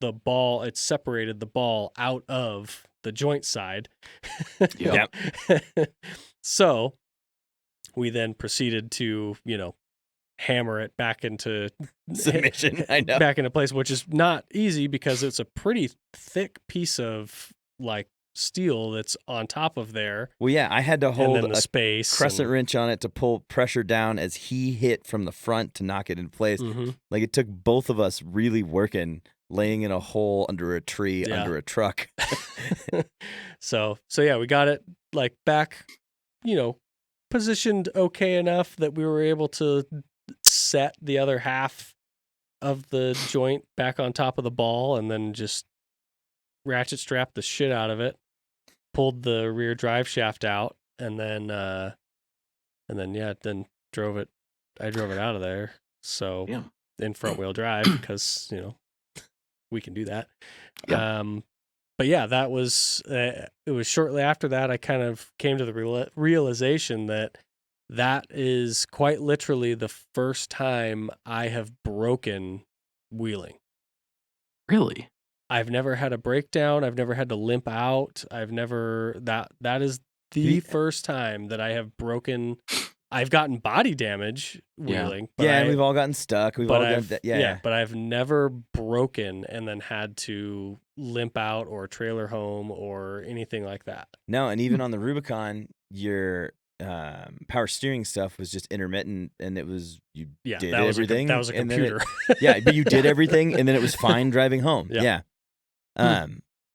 the ball, it separated the ball out of the joint side. Yep. So we then proceeded to, hammer it back into submission. I know. Back into place, which is not easy because it's a pretty thick piece of like steel that's on top of there. Well, yeah, I had to hold a space crescent wrench on it to pull pressure down as he hit from the front to knock it in place. Mm-hmm. Like it took both of us really working, laying in a hole under a tree, under a truck. So yeah, we got it like back, positioned okay enough that we were able to set the other half of the joint back on top of the ball and then just ratchet strap the shit out of it, pulled the rear drive shaft out, and then drove it. I drove it out of there. So in front wheel drive because, we can do that. Yeah. But yeah, that was, it was shortly after that I kind of came to the realization that is quite literally the first time I have broken wheeling. Really? I've never had a breakdown. I've never had to limp out. That is the first time that I have broken. I've gotten body damage wheeling. But and we've all gotten stuck. We've all gotten that. But I've never broken and then had to limp out or trailer home or anything like that. No, and even on the Rubicon, your power steering stuff was just intermittent, and it was did everything. That was a computer. But you did everything, and then it was fine driving home. Yeah. Have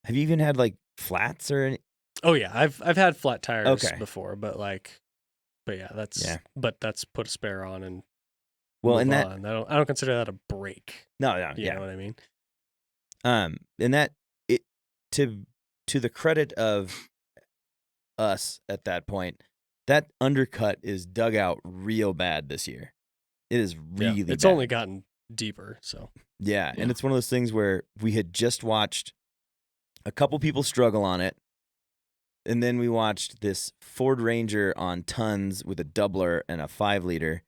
you even had like flats or any? Oh yeah, I've had flat tires before, but that's put a spare on and move on. I don't consider that a break. No, you know what I mean. And that it to the credit of us at that point, that undercut is dug out real bad this year. It is really it's bad. only gotten deeper, so yeah, and it's one of those things where we had just watched a couple people struggle on it, and then we watched this Ford Ranger on tons with a doubler and a 5-liter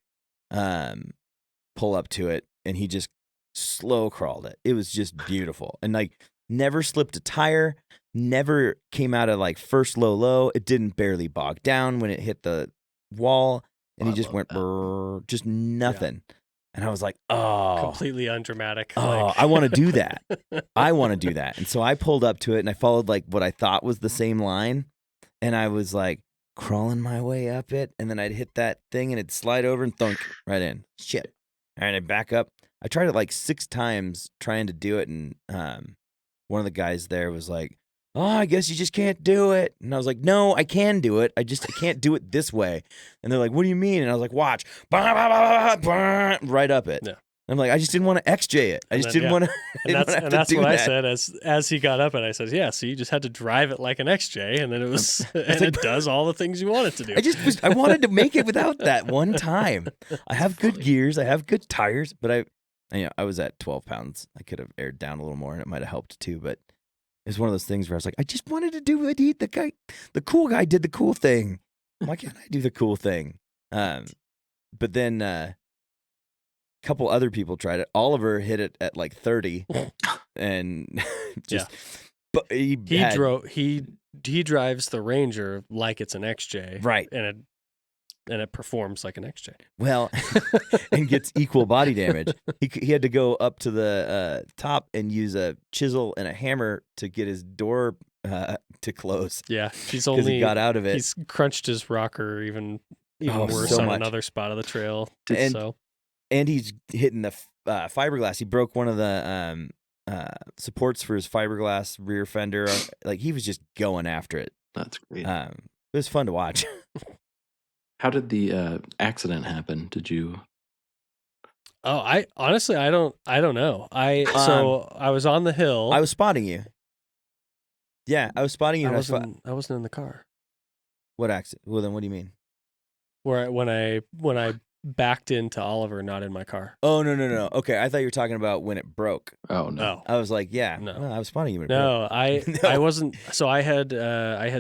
pull up to it, and he just slow crawled it. It was just beautiful, and like never slipped a tire, never came out of like first low. It didn't barely bog down when it hit the wall, and he just went just nothing. Yeah. And I was like, completely undramatic. I want to do that. I want to do that. And so I pulled up to it and I followed like what I thought was the same line. And I was like crawling my way up it. And then I'd hit that thing and it'd slide over and thunk right in. Shit. All right, I back up. I tried it like 6 times trying to do it. And one of the guys there was like, I guess you just can't do it. And I was like, no, I can do it. I can't do it this way. And they're like, what do you mean? And I was like, watch. Right up it. Yeah. I'm like, I just didn't want to XJ it. I just didn't want to. And that's what I said as he got up, and I said, yeah, so you just had to drive it like an XJ, and then it does all the things you want it to do. I wanted to make it without that one time. I have good gears. I have good tires, but I was at 12 pounds. I could have aired down a little more, and it might have helped too, but it's one of those things where I was like, I just wanted to do it. The cool guy did the cool thing. Why can't I do the cool thing? But then a couple other people tried it. Oliver hit it at like 30, and just. But he drives the Ranger like it's an XJ, right? And it performs like an XJ. Well, and gets equal body damage. He had to go up to the top and use a chisel and a hammer to get his door to close. Yeah, because he got out of it. He's crunched his rocker even worse on another spot of the trail. And he's hitting the fiberglass. He broke one of the supports for his fiberglass rear fender. Like he was just going after it. That's great. It was fun to watch. How did the accident happen? Did you? Oh, I honestly, I don't know. So I was on the hill. I was spotting you. Yeah, I was spotting you. I wasn't in the car. What accident? Well, then what do you mean? When I backed into Oliver, not in my car. Oh, no. Okay, I thought you were talking about when it broke. Oh, no. I was like, yeah. No. Well, I was spotting you when it broke. No, I wasn't. So I had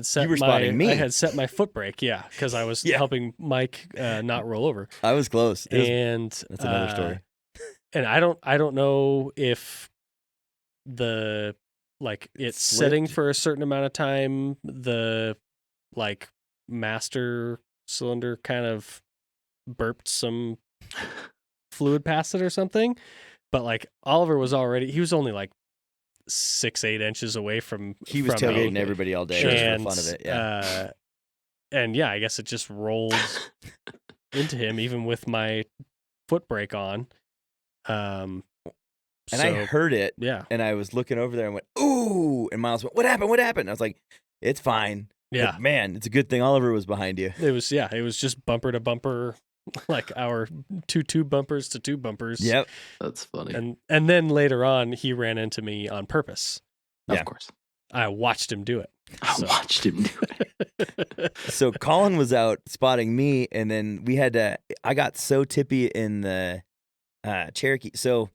set you were spotting me. I had set my foot brake, because I was helping Mike not roll over. I was close. That's another story. And I don't know if it's setting for a certain amount of time, the master cylinder kind of burped some fluid past it or something, but Oliver was only 6-8 inches away from tailgating everybody all day for the fun of it. And I guess it just rolled into him even with my foot brake on. And I heard it, and I was looking over there and went, ooh, and Miles went, what happened? I was like, it's fine. Yeah. But man, it's a good thing Oliver was behind you. It was just bumper to bumper, like our two bumpers to two bumpers. Yep. That's funny. And then later on, he ran into me on purpose. Yeah. Of course. I watched him do it. I watched him do it. So Colin was out spotting me, and then I got so tippy in the Cherokee. So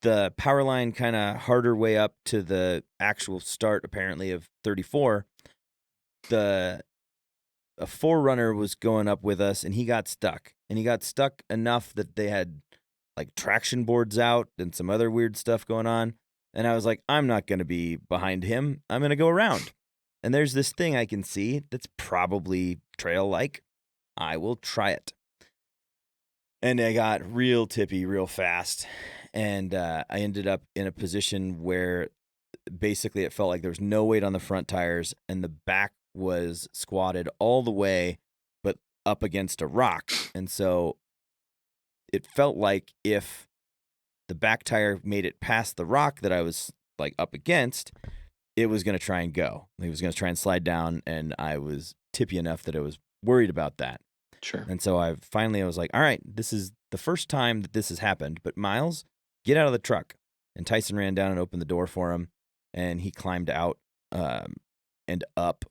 the power line kind of harder way up to the actual start, apparently, of 34. A Forerunner was going up with us, and he got stuck. And he got stuck enough that they had like traction boards out and some other weird stuff going on. And I was like, I'm not going to be behind him. I'm going to go around. And there's this thing I can see that's probably trail-like. I will try it. And I got real tippy real fast. And I ended up in a position where basically it felt like there was no weight on the front tires, and the back was squatted all the way, but up against a rock. And so it felt like if the back tire made it past the rock that I was like up against, it was going to try and go. It was going to try and slide down, and I was tippy enough that I was worried about that. Sure. And so I was like, all right, this is the first time that this has happened, but Miles, get out of the truck. And Tyson ran down and opened the door for him, and he climbed out and up.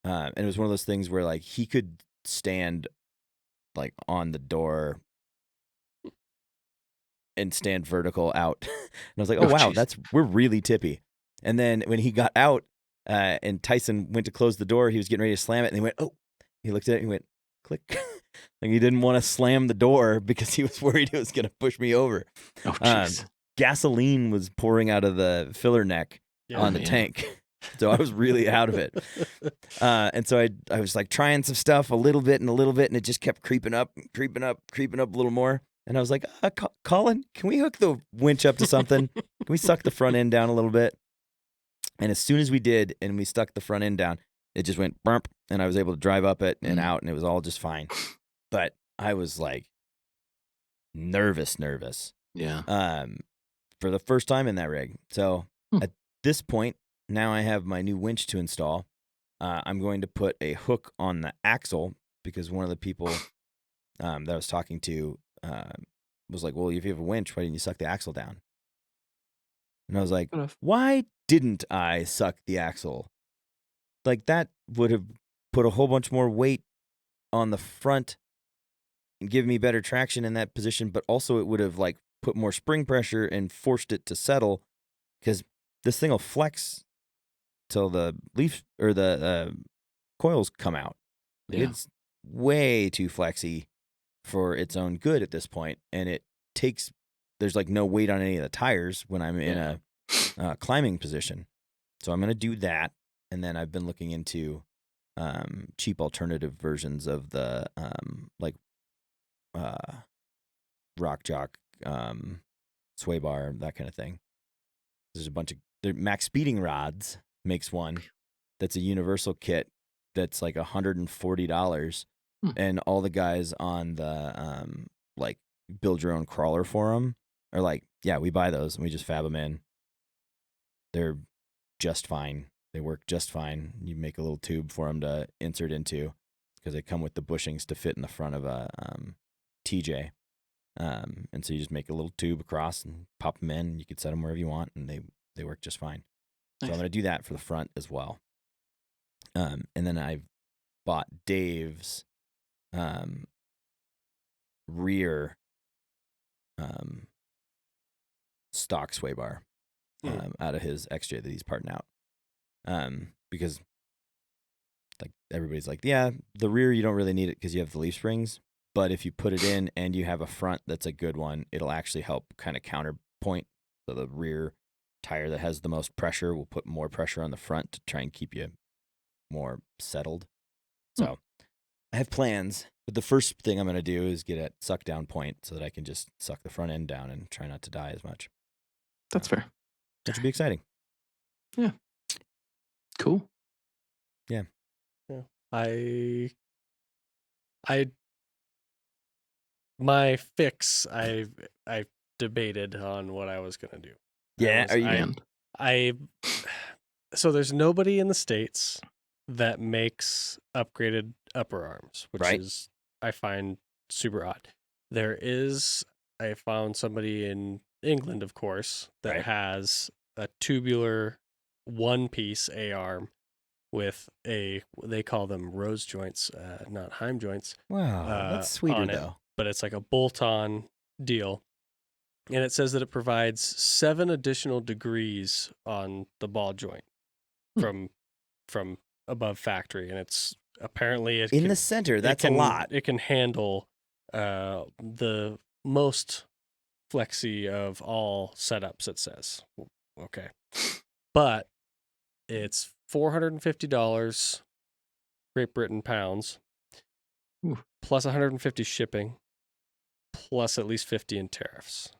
And it was one of those things where like he could stand like on the door and stand vertical out. And I was like, oh wow, geez. we're really tippy. And then when he got out and Tyson went to close the door, he was getting ready to slam it, and he went, oh, he looked at it and he went, click. Like he didn't want to slam the door because he was worried it was going to push me over. Oh, jeez. Gasoline was pouring out of the filler neck on the tank. So I was really out of it. And so I was like trying some stuff a little bit, and it just kept creeping up a little more. And I was like, Colin, can we hook the winch up to something? Can we suck the front end down a little bit? And as soon as we did, and we stuck the front end down, it just went bump, and I was able to drive up it and out, and it was all just fine. But I was like nervous. Yeah. For the first time in that rig. So at this point, now I have my new winch to install. I'm going to put a hook on the axle because one of the people that I was talking to was like, well, if you have a winch, why didn't you suck the axle down? And I was like, why didn't I suck the axle? Like that would have put a whole bunch more weight on the front and give me better traction in that position, but also it would have like put more spring pressure and forced it to settle, because this thing will flex till the leaf or the coils come out. Yeah. It's way too flexy for its own good at this point, and there's like no weight on any of the tires when I'm in a climbing position. So I'm going to do that, and then I've been looking into cheap alternative versions of the Rock Jock sway bar, that kind of thing. There's a bunch of Max Speeding Rods makes one that's a universal kit that's like $140, and all the guys on the like build your own crawler forum are like, yeah, we buy those and we just fab them in. They're just fine. They work just fine. You make a little tube for them to insert into because they come with the bushings to fit in the front of a TJ. And so you just make a little tube across and pop them in. You can set them wherever you want, and they work just fine. Nice. So I'm going to do that for the front as well. And then I bought Dave's rear stock sway bar out of his XJ that he's parting out. Because like everybody's like, yeah, the rear you don't really need it because you have the leaf springs. But if you put it in and you have a front that's a good one, it'll actually help kind of counterpoint. So the rear tire that has the most pressure will put more pressure on the front to try and keep you more settled. So I have plans, but the first thing I'm going to do is get a suck down point so that I can just suck the front end down and try not to die as much. That's fair. Which would be exciting. Yeah. Cool. Yeah. I my fix, I debated on what I was gonna do. Yeah, are you? So there's nobody in the States that makes upgraded upper arms, which Right. is, I find super odd. I found somebody in England, of course, that Right. has a tubular one-piece A-arm with they call them rose joints, not Heim joints. Wow, that's sweeter on it, though. but it's like a bolt-on deal. And it says that it provides 7 additional degrees on the ball joint from above factory, and it's apparently In the center, that's a lot. It can handle the most flexy of all setups. It says, okay, but it's $450, Great Britain pounds, Ooh. plus 150 shipping, plus at least 50 in tariffs.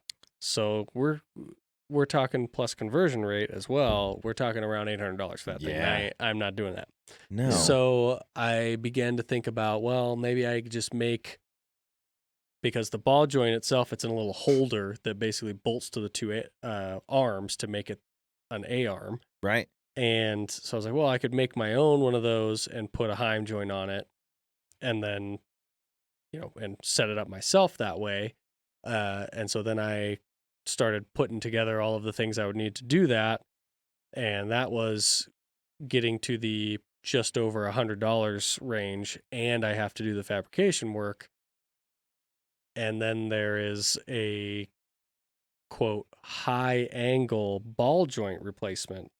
So we're talking plus conversion rate as well. We're talking around $800 for that thing. I'm not doing that. No. So I began to think about, well, maybe I could just because the ball joint itself, it's in a little holder that basically bolts to the two arms to make it an A-arm. Right. And so I was like, well, I could make my own one of those and put a Heim joint on it and then, and set it up myself that way. And so then I started putting together all of the things I would need to do that. And that was getting to the just over $100 range. And I have to do the fabrication work. And then there is a quote high angle ball joint replacement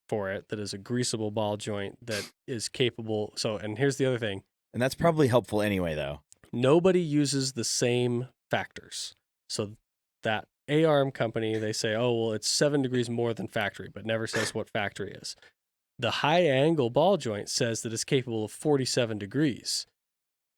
for it that is a greasable ball joint that is capable. So, and here's the other thing. And that's probably helpful anyway, though. Nobody uses the same factors. So that A-arm company, they say, oh, well, it's 7 degrees more than factory, but never says what factory is. The high angle ball joint says that it's capable of 47 degrees,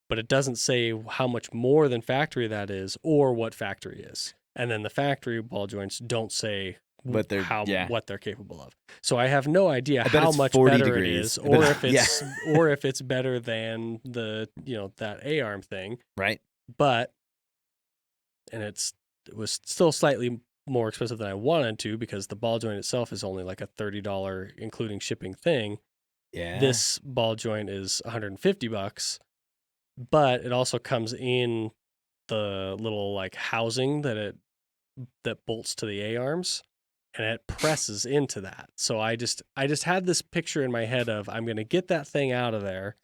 but it doesn't say how much more than factory that is or what factory is. And then the factory ball joints don't say what they're capable of. So I have no idea how much better degrees. it is, or if it's or if it's better than the that A-arm thing. Right. But it was still slightly more expensive than I wanted to because the ball joint itself is only like a $30 including shipping thing. Yeah. This ball joint is $150, but it also comes in the little like housing that bolts to the A-arms, and it presses into that. So I just had this picture in my head of I'm going to get that thing out of there,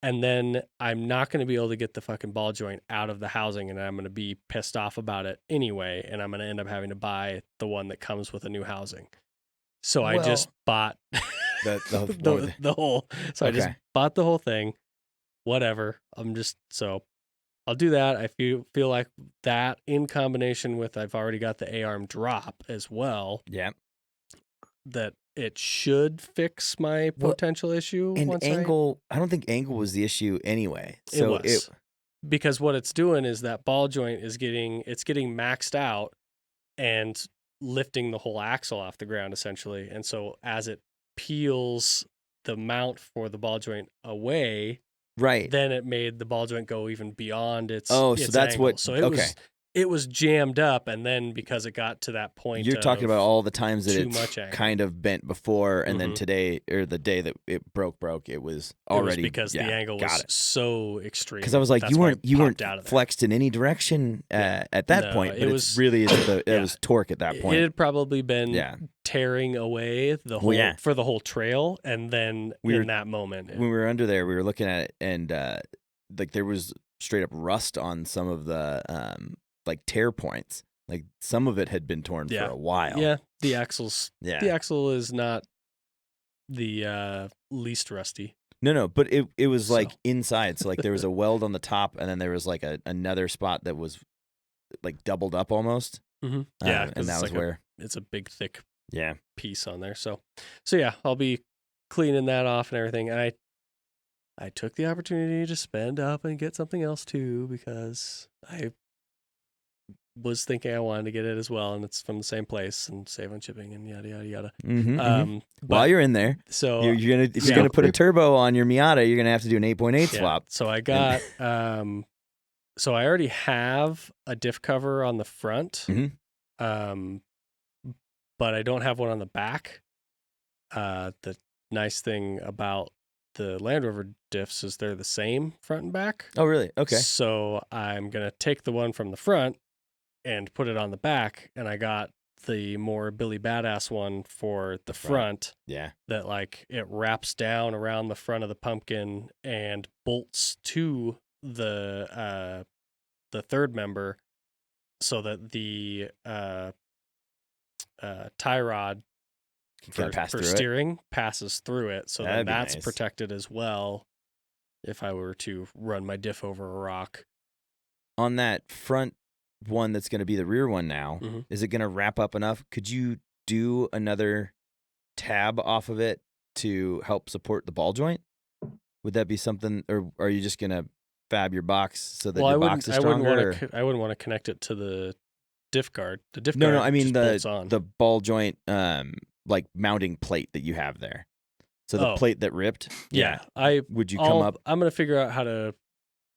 and then I'm not going to be able to get the fucking ball joint out of the housing, and I'm going to be pissed off about it anyway, and I'm going to end up having to buy the one that comes with a new housing. So I just bought the whole. So okay. I just bought the whole thing. Whatever. I'll do that. I feel like that in combination with I've already got the A-arm drop as well. Yeah. That it should fix my potential issue. And angle, I don't think angle was the issue anyway. So it was. Because what it's doing is that ball joint is getting maxed out and lifting the whole axle off the ground essentially. And so as it peels the mount for the ball joint away, right, then it made the ball joint go even beyond its so that's angle. what. So it was jammed up, and then because it got to that point, you're talking about all the times that it's angle. kind of bent before, and then today or the day that it broke, it was already because the angle was so extreme. Because I was like, you weren't flexed in any direction at that point. But it was really it was torque at that point. It had probably been tearing away the whole for the whole trail, and then in that moment, when we were under there, we were looking at it, and like there was straight up rust on some of the like tear points. Like some of it had been torn for a while. Yeah, the axles. Yeah, the axle is not the least rusty. No, but it was like inside. So like there was a weld on the top, and then there was like another spot that was like doubled up almost. Mm-hmm. Yeah, and that was like where it's a big thick yeah piece on there. So yeah, I'll be cleaning that off and everything. And I took the opportunity to spend up and get something else too, because I was thinking I wanted to get it as well, and it's from the same place and save on shipping and yada yada yada. Mm-hmm. While you're in there, so if you're gonna put a turbo on your Miata, you're gonna have to do an 8.8 swap. So I got so I already have a diff cover on the front, but I don't have one on the back. The nice thing about the Land Rover diffs is they're the same front and back. Oh, really? Okay. So I'm going to take the one from the front and put it on the back. And I got the more Billy Badass one for the front. Yeah. That like it wraps down around the front of the pumpkin and bolts to the third member so that the tie rod for steering passes through it. So then that's nice. Protected as well if I were to run my diff over a rock. On that front one that's going to be the rear one now, is it going to wrap up enough? Could you do another tab off of it to help support the ball joint? Would that be something, or are you just going to fab your box so that your box is stronger? I wouldn't want to connect it to the diff guard. The diff guard. No, I mean the ball joint like mounting plate that you have there. So the plate that ripped. Yeah. Would you come up? I'm going to figure out how to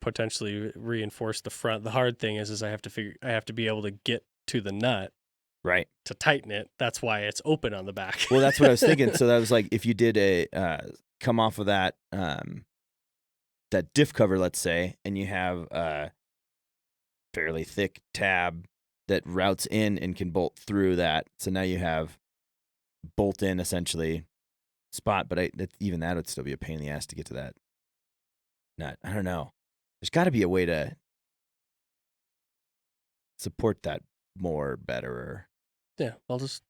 potentially reinforce the front. The hard thing is I have to be able to get to the nut. Right. To tighten it. That's why it's open on the back. Well, that's what I was thinking. So that was like, if you did a come off of that that diff cover, let's say, and you have a fairly thick tab that routes in and can bolt through that. So now you have bolt in essentially spot, but even that would still be a pain in the ass to get to that nut. I don't know. There's got to be a way to support that better. Yeah, I'll just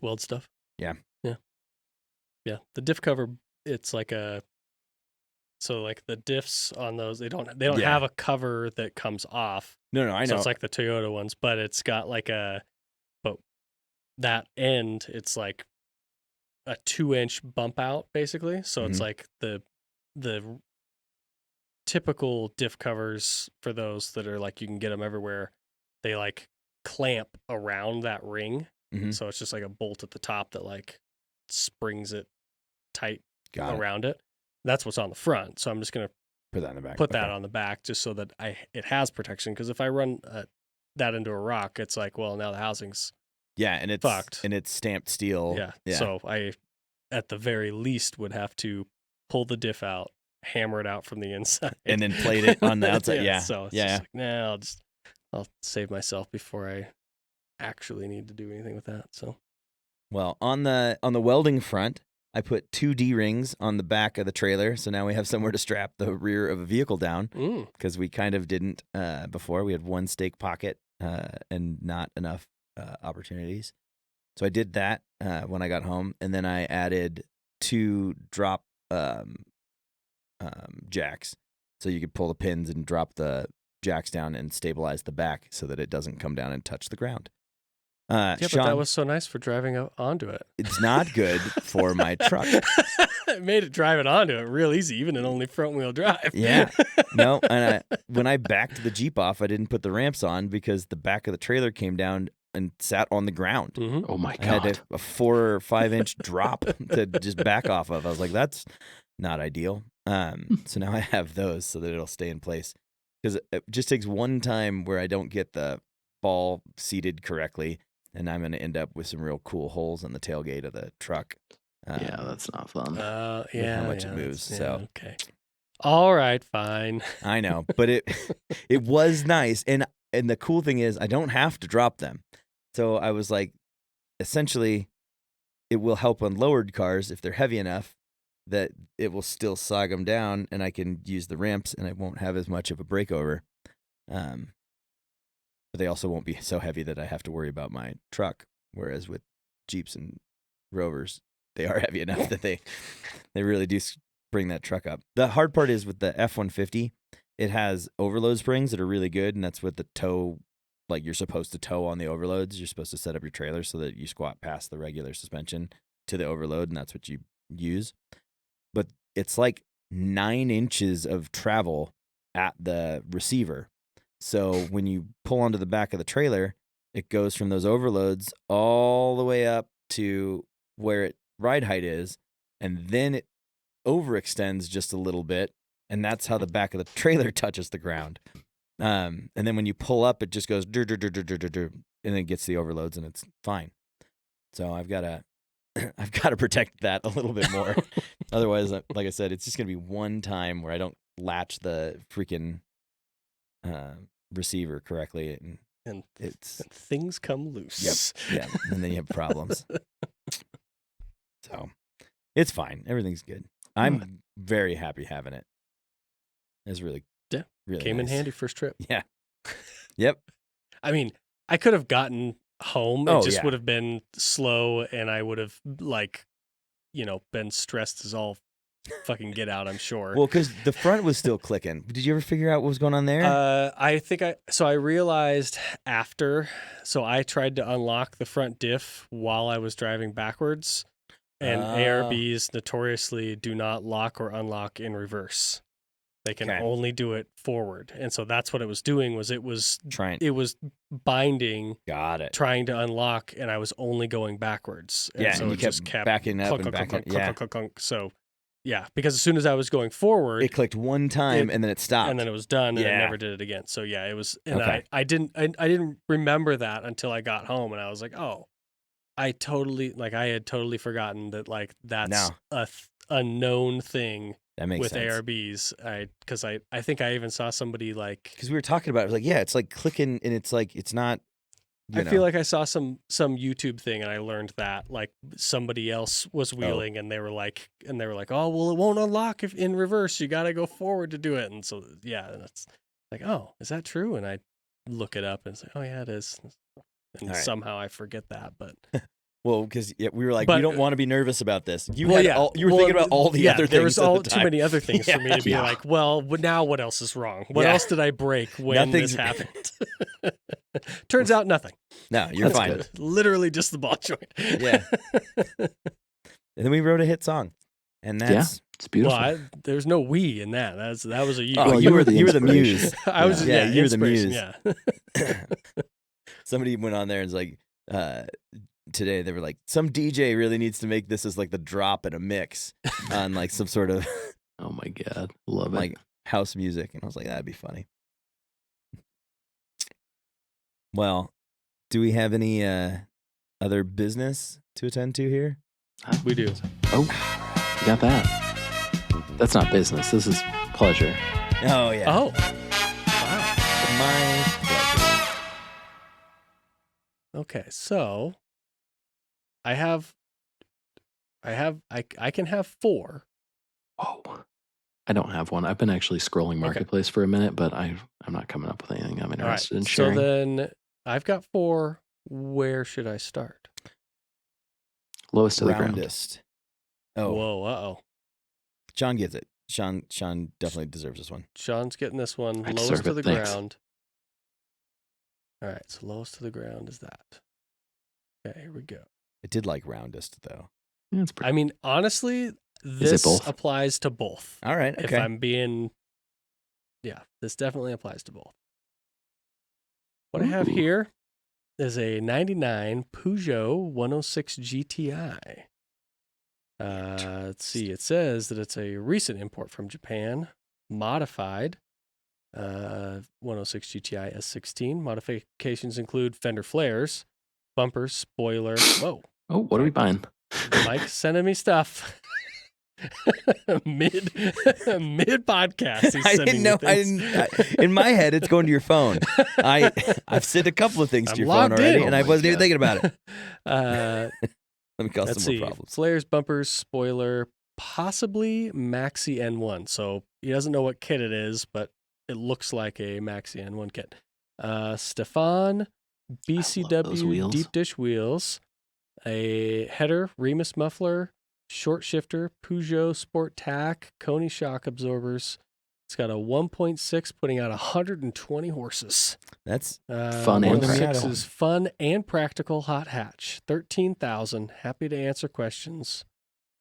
weld stuff. Yeah. Yeah. The diff cover, it's like so like the diffs on those, they don't have a cover that comes off. No, I know. So it's like the Toyota ones, but it's got like but that end, it's like a 2-inch bump out basically. So it's like the typical diff covers for those that are like, you can get them everywhere. They like clamp around that ring. So it's just like a bolt at the top that like springs it tight around it. That's what's on the front. So I'm just going to put that on the back. Put that on the back just so that it has protection. Because if I run that into a rock, it's like, well, now the housing's and it's fucked. And it's stamped steel. Yeah. So I, at the very least, would have to pull the diff out, hammer it out from the inside, and then plate it on the outside. So it's just like, nah, I'll save myself before I actually need to do anything with that. So, well, on the welding front, I put 2 D-rings on the back of the trailer, so now we have somewhere to strap the rear of a vehicle down, because we kind of didn't before. We had one stake pocket and not enough opportunities. So I did that when I got home, and then I added 2 drop jacks, so you could pull the pins and drop the jacks down and stabilize the back so that it doesn't come down and touch the ground. Sean, but that was so nice for driving onto it. It's not good for my truck. It made it driving onto it real easy, even in only front wheel drive. Yeah. No, and when I backed the Jeep off, I didn't put the ramps on because the back of the trailer came down and sat on the ground. Oh my God. I had a 4 or 5 inch drop to just back off of. I was like, that's not ideal. So now I have those so that it'll stay in place, because it just takes one time where I don't get the ball seated correctly, and I'm going to end up with some real cool holes on the tailgate of the truck. That's not fun. How much it moves. So okay. All right, fine. I know, but it was nice, and the cool thing is I don't have to drop them. So I was like, essentially, it will help on lowered cars if they're heavy enough that it will still sog them down, and I can use the ramps, and I won't have as much of a breakover. But they also won't be so heavy that I have to worry about my truck. Whereas with Jeeps and Rovers, they are heavy enough that they really do bring that truck up. The hard part is with the F-150, it has overload springs that are really good, and that's what the tow, like you're supposed to tow on the overloads. You're supposed to set up your trailer so that you squat past the regular suspension to the overload, and that's what you use. But it's like 9 inches of travel at the receiver. So when you pull onto the back of the trailer, it goes from those overloads all the way up to where ride height is, and then it overextends just a little bit, and that's how the back of the trailer touches the ground. And then when you pull up, it just goes and then gets the overloads, and it's fine. So I've got to I've got to protect that a little bit more. Otherwise, like I said, it's just going to be one time where I don't latch the freaking receiver correctly, and things come loose. Yep. Yeah, and then you have problems. So it's fine. Everything's good. I'm very happy having it. It's really came nice. in handy first trip. Yeah. Yep. I mean, I could have gotten home. It just would have been slow, and I would have been stressed as all fucking get out, I'm sure. Well, because the front was still clicking. Did you ever figure out what was going on there? I realized after. So I tried to unlock the front diff while I was driving backwards, and ARBs notoriously do not lock or unlock in reverse. They can only do it forward. And so that's what it was doing, was it was binding. Got it. Trying to unlock, and I was only going backwards. And so and you it just kept backing up and backing up. So, yeah, because as soon as I was going forward, it clicked one time and then it stopped. And then it was done, and it never did it again. So, yeah, it was, and I didn't remember that until I got home, and I was like, oh, I had totally forgotten that, like, that's a known thing. That makes with sense. ARBs, because I think I even saw somebody because we were talking about it, like it's like clicking, and it's like it's not. I feel like I saw some YouTube thing, and I learned that like somebody else was wheeling, and they were like, oh well, it won't unlock if in reverse. You got to go forward to do it, and so and it's like, oh, is that true? And I look it up, and it's like, oh yeah, it is. And somehow I forget that, but. Well, because we were like, we don't want to be nervous about this. You were thinking about all the other things. There was too many other things for me to be like, well, now what else is wrong? What else did I break when this happened? Turns out nothing. No, you're fine. Good. Literally just the ball joint. Yeah. And then we wrote a hit song, and that's it's beautiful. Well, there's no we in that. That was a you. Oh, you were the muse. I was you were the muse. Yeah. Somebody went on there and was like. Today they were like, some DJ really needs to make this as like the drop in a mix on like some sort of oh my god, love like it, house music, and I was like, that'd be funny. Well, do we have any other business to attend to here? We do. Oh, you got that. That's not business. This is pleasure. Oh yeah. Oh, wow. My pleasure. Okay, so I can have 4. Oh, I don't have one. I've been actually scrolling Marketplace for a minute, but I'm not coming up with anything I'm interested in sharing. So then I've got 4. Where should I start? Lowest to the Roundest. ground. Oh. Whoa, uh-oh. Sean gets it. Sean definitely deserves this one. Sean's getting this one. I lowest to the thanks. ground. All right, so lowest to the ground is that. Okay, here we go. I did like roundest though. Yeah, I mean, honestly, this applies to both. All right, okay. If I'm being, this definitely applies to both. What I have here is a 99 Peugeot 106 GTI. Let's see. It says that it's a recent import from Japan, modified 106 GTI S16. Modifications include fender flares, bumpers, spoiler. Whoa. Oh, what are we buying? Mike's sending me stuff. mid podcast. He's I didn't know. In my head, it's going to your phone. I've sent a couple of things to your phone already, and I wasn't even thinking about it. Let me cause some more problems. Flares, bumpers, spoiler, possibly Maxi N1. So he doesn't know what kit it is, but it looks like a Maxi N1 kit. Stefan BCW deep dish wheels, a header, Remus muffler, short shifter, Peugeot Sport Tac, Coney shock absorbers. It's got a 1.6 putting out 120 horses. That's fun and practical. Is fun and practical hot hatch. 13,000. Happy to answer questions.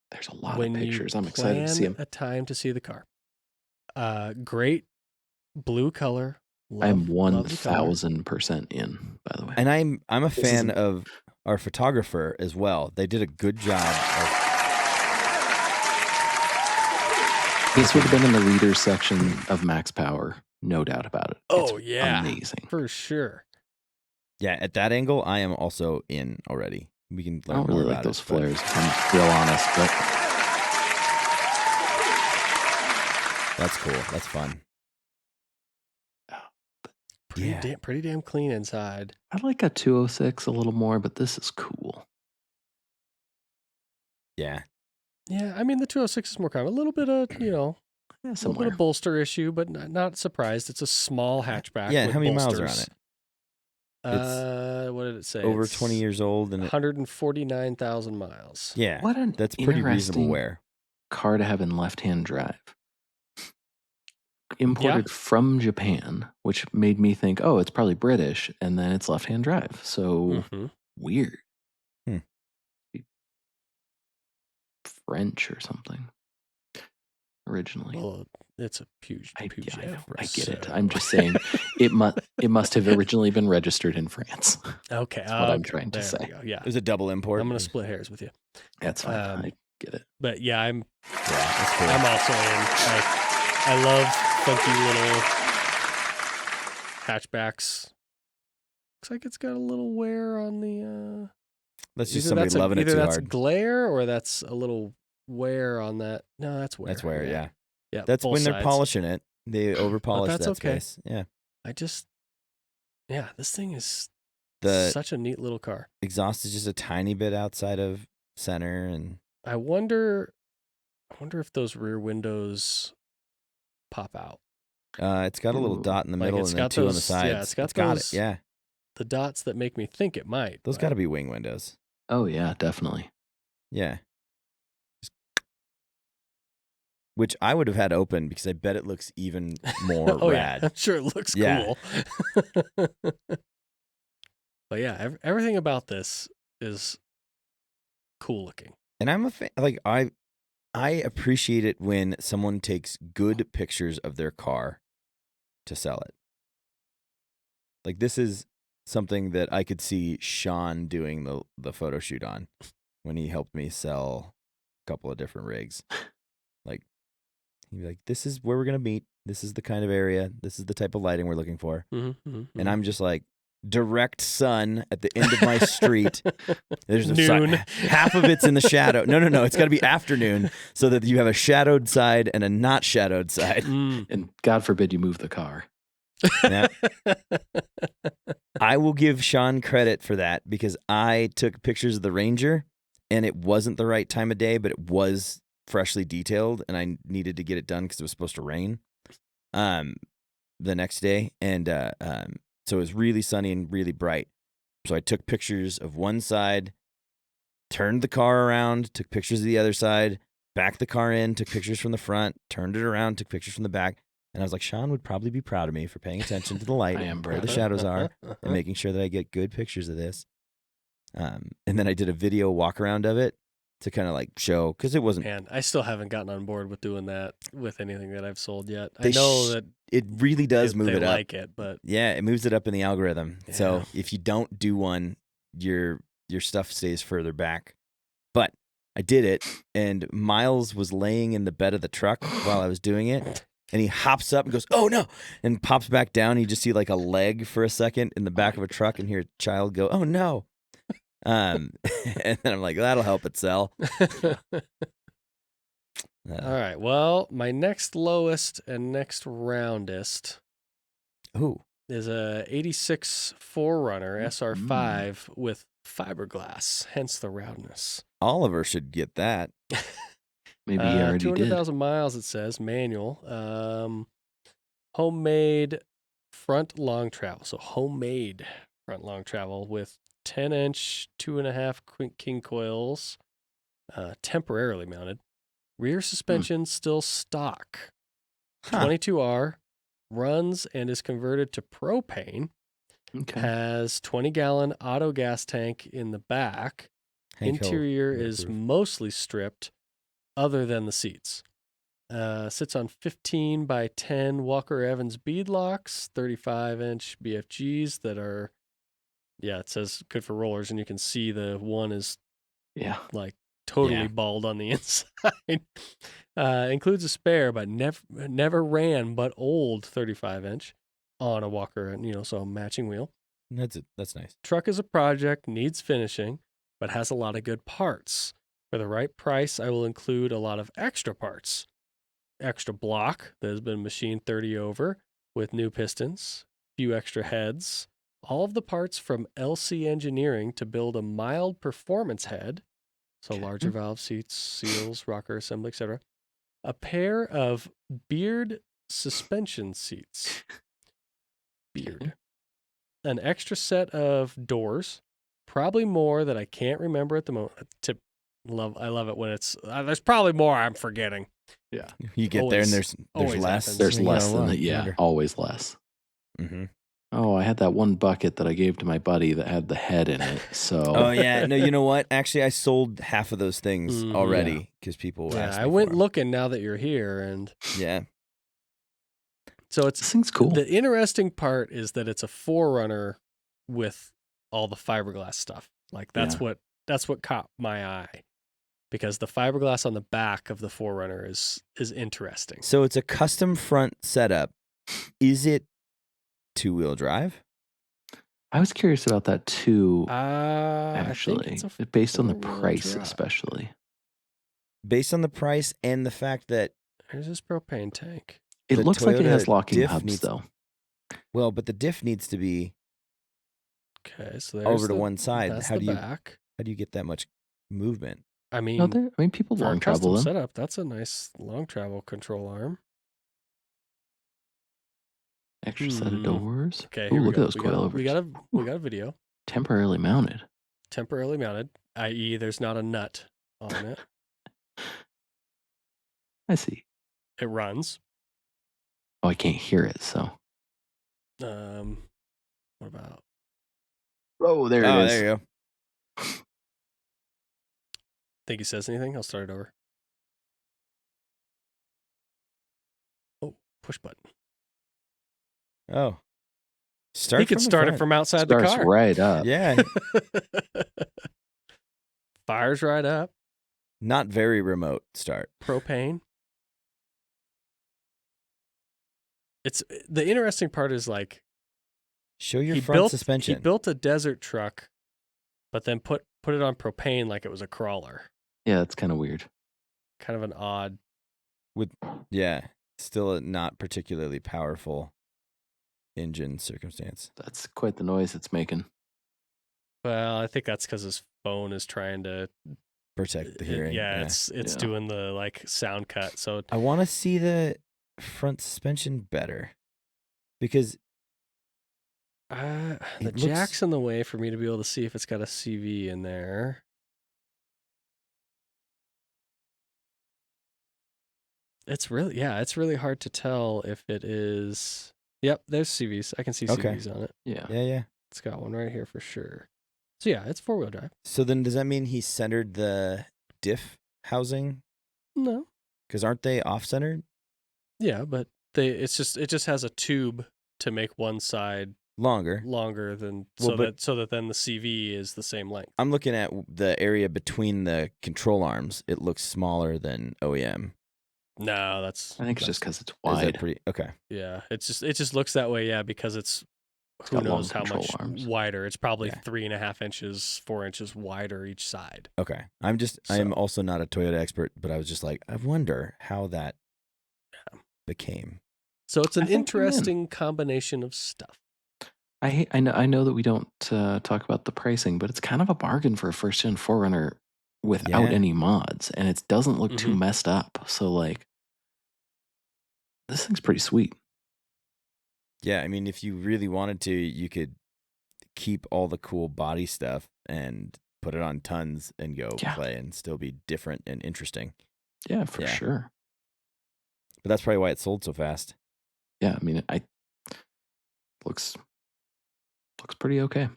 There's a lot of pictures. I'm excited to see them. A time to see the car. Great blue color. I'm 1,000% in, by the way. And I'm a fan of our photographer as well. They did a good job of. This would have been in the readers section of Max Power, no doubt about it. Oh, it's amazing. For sure. Yeah, at that angle, I am also in already. We can I learn don't more really about like those it. But flares, if I'm real honest, but that's cool. That's fun. Pretty damn clean inside. I like a 206 a little more, but this is cool. Yeah. Yeah, I mean, the 206 is more common. A little bit of, Yeah, a little similar. bit of bolster issue, but not surprised. It's a small hatchback. Yeah. With How many bolsters. miles are on it? What did it say? Over It's 20 years old, and 149,000 miles. yeah, What an that's pretty reasonable interesting wear. car to have in left-hand drive. Imported from Japan, which made me think, oh, it's probably British, and then it's left-hand drive. So weird. French or something originally. Well, it's a Pajero. I get it. I'm just saying it must have originally been registered in France. Okay, that's what I'm trying to say. Yeah, It was a double import. I'm gonna split hairs with you. That's fine. I get it. But yeah, that's cool. I'm also in. I love funky little hatchbacks. Looks like it's got a little wear on the. That's just somebody loving it too hard. Either that's glare or that's a little wear on that. No, that's wear. That's wear. Yeah. Yeah. That's when they're sides. polishing it. They over polish that okay. space. Yeah. This thing is The such a neat little car. exhaust is just a tiny bit outside of center, and I wonder if those rear windows pop out. it's got a little dot in the middle and then two on the sides. Yeah, it's got it. Yeah. The dots that make me think it might. Those got to be wing windows. Oh yeah, definitely. Yeah. Which I would have had open because I bet it looks even more rad. Yeah, I'm sure it looks cool. But yeah, everything about this is cool looking. And I'm a fan. Like I appreciate it when someone takes good pictures of their car to sell it. Like this is something that I could see Sean doing the photo shoot on when he helped me sell a couple of different rigs. Like he'd be like, "This is where we're gonna meet. This is the kind of area. This is the type of lighting we're looking for." And I'm just like, direct sun at the end of my street. There's noon. Half of it's in the shadow. No. It's got to be afternoon so that you have a shadowed side and a not shadowed side. And God forbid you move the car. Yeah. I will give Sean credit for that because I took pictures of the Ranger and it wasn't the right time of day, but it was freshly detailed and I needed to get it done because it was supposed to rain the next day. And so it was really sunny and really bright. So I took pictures of one side, turned the car around, took pictures of the other side, backed the car in, took pictures from the front, turned it around, took pictures from the back. And I was like, Sean would probably be proud of me for paying attention to the light, where the shadows are, and making sure that I get good pictures of this. And then I did a video walk around of it to kind of like show, because it wasn't. And I still haven't gotten on board with doing that with anything that I've sold yet. I know that it really does move it up. Like it, but yeah, it moves it up in the algorithm. Yeah. So if you don't do one, your stuff stays further back. But I did it, and Miles was laying in the bed of the truck while I was doing it. And he hops up and goes, "Oh no!" and pops back down. You just see like a leg for a second in the back of a truck, and hear a child go, "Oh no!" And then I'm like, "That'll help it sell." All right. Well, my next lowest and next roundest is a '86 4Runner SR5 with fiberglass, hence the roundness. Oliver should get that. Maybe he already 200,000 miles, it says, manual. Homemade front long travel. So homemade front long travel with 10-inch, 2.5 king coils, temporarily mounted. Rear suspension still stock. 22R, runs and is converted to propane. Okay. Has 20-gallon auto gas tank in the back. Interior is mostly stripped, other than the seats. Sits on 15 by 10 Walker Evans beadlocks, 35-inch BFGs that are, it says good for rollers, and you can see the one is like totally bald on the inside. Includes a spare, but never ran, but old 35-inch on a Walker, so a matching wheel. That's nice. Truck is a project, needs finishing. but has a lot of good parts. For the right price, I will include a lot of extra parts. Extra block that has been machined 30 over with new pistons, few extra heads, all of the parts from LC Engineering to build a mild performance head, so larger valve seats, seals, rocker assembly, etc. A pair of beard suspension seats. Beard. An extra set of doors, probably more that I can't remember at the moment. I love it when it's there's probably more I'm forgetting. Yeah, you get there and there's less. Happens. There's less than that. Yeah, always less. Mm-hmm. Oh, I had that one bucket that I gave to my buddy that had the head in it. So. Oh yeah, no, you know what? Actually, I sold half of those things already because people asked me. I went looking now that you're here, and yeah. So it's this thing's cool. The interesting part is that it's a 4Runner with all the fiberglass stuff. Like that's what caught my eye, because the fiberglass on the back of the 4Runner is interesting. So it's a custom front setup. Is it 2-wheel drive? I was curious about that too. Actually, based on the price, especially. Based on the price and the fact that there's this propane tank. It looks like it has locking hubs, though. Well, but the diff needs to be so over to one side. That's how the do back. How do you get that much movement? I mean, people long travel them. Setup. That's a nice long travel control arm. Extra set of doors. Okay, look at those coilovers. We got a video. Temporarily mounted. Temporarily mounted, i.e., there's not a nut on it. I see. It runs. Oh, I can't hear it. So. What about? Oh, there it is. There you go. Think he says anything? I'll start it over. Oh, push button. Oh. He could start it from outside the car. Right up. Yeah. Fires right up. Not very remote start. Propane. It's the interesting part is like, show your front suspension. He built a desert truck, but then put it on propane like it was a crawler. Yeah, that's kind of weird. Kind of an odd. Still a not particularly powerful engine circumstance. That's quite the noise it's making. Well, I think that's because his phone is trying to protect the hearing. It's doing the like sound cut. So I want to see the front suspension better, because the jack's in the way for me to be able to see if it's got a CV in there. It's really hard to tell if it is. Yep, there's CVs. I can see CVs on it. Yeah. It's got one right here for sure. So yeah, it's 4-wheel drive. So then does that mean he centered the diff housing? No. Because aren't they off-centered? Yeah, but it just has a tube to make one side longer than so that then the CV is the same length. I'm looking at the area between the control arms. It looks smaller than OEM. No, I think it's just because it's wide. Is that pretty okay? Yeah, it just looks that way. Yeah, because it's who knows how much wider. It's probably 3.5 inches, 4 inches wider each side. Okay, I'm also not a Toyota expert, but I was just like, I wonder how that became. So it's an interesting combination of stuff. I know that we don't talk about the pricing, but it's kind of a bargain for a first-gen 4Runner without any mods, and it doesn't look too messed up. So like, this thing's pretty sweet. Yeah, I mean, if you really wanted to, you could keep all the cool body stuff and put it on tons and go play and still be different and interesting. Yeah, for sure. But that's probably why it sold so fast. Yeah, I mean, it looks pretty okay.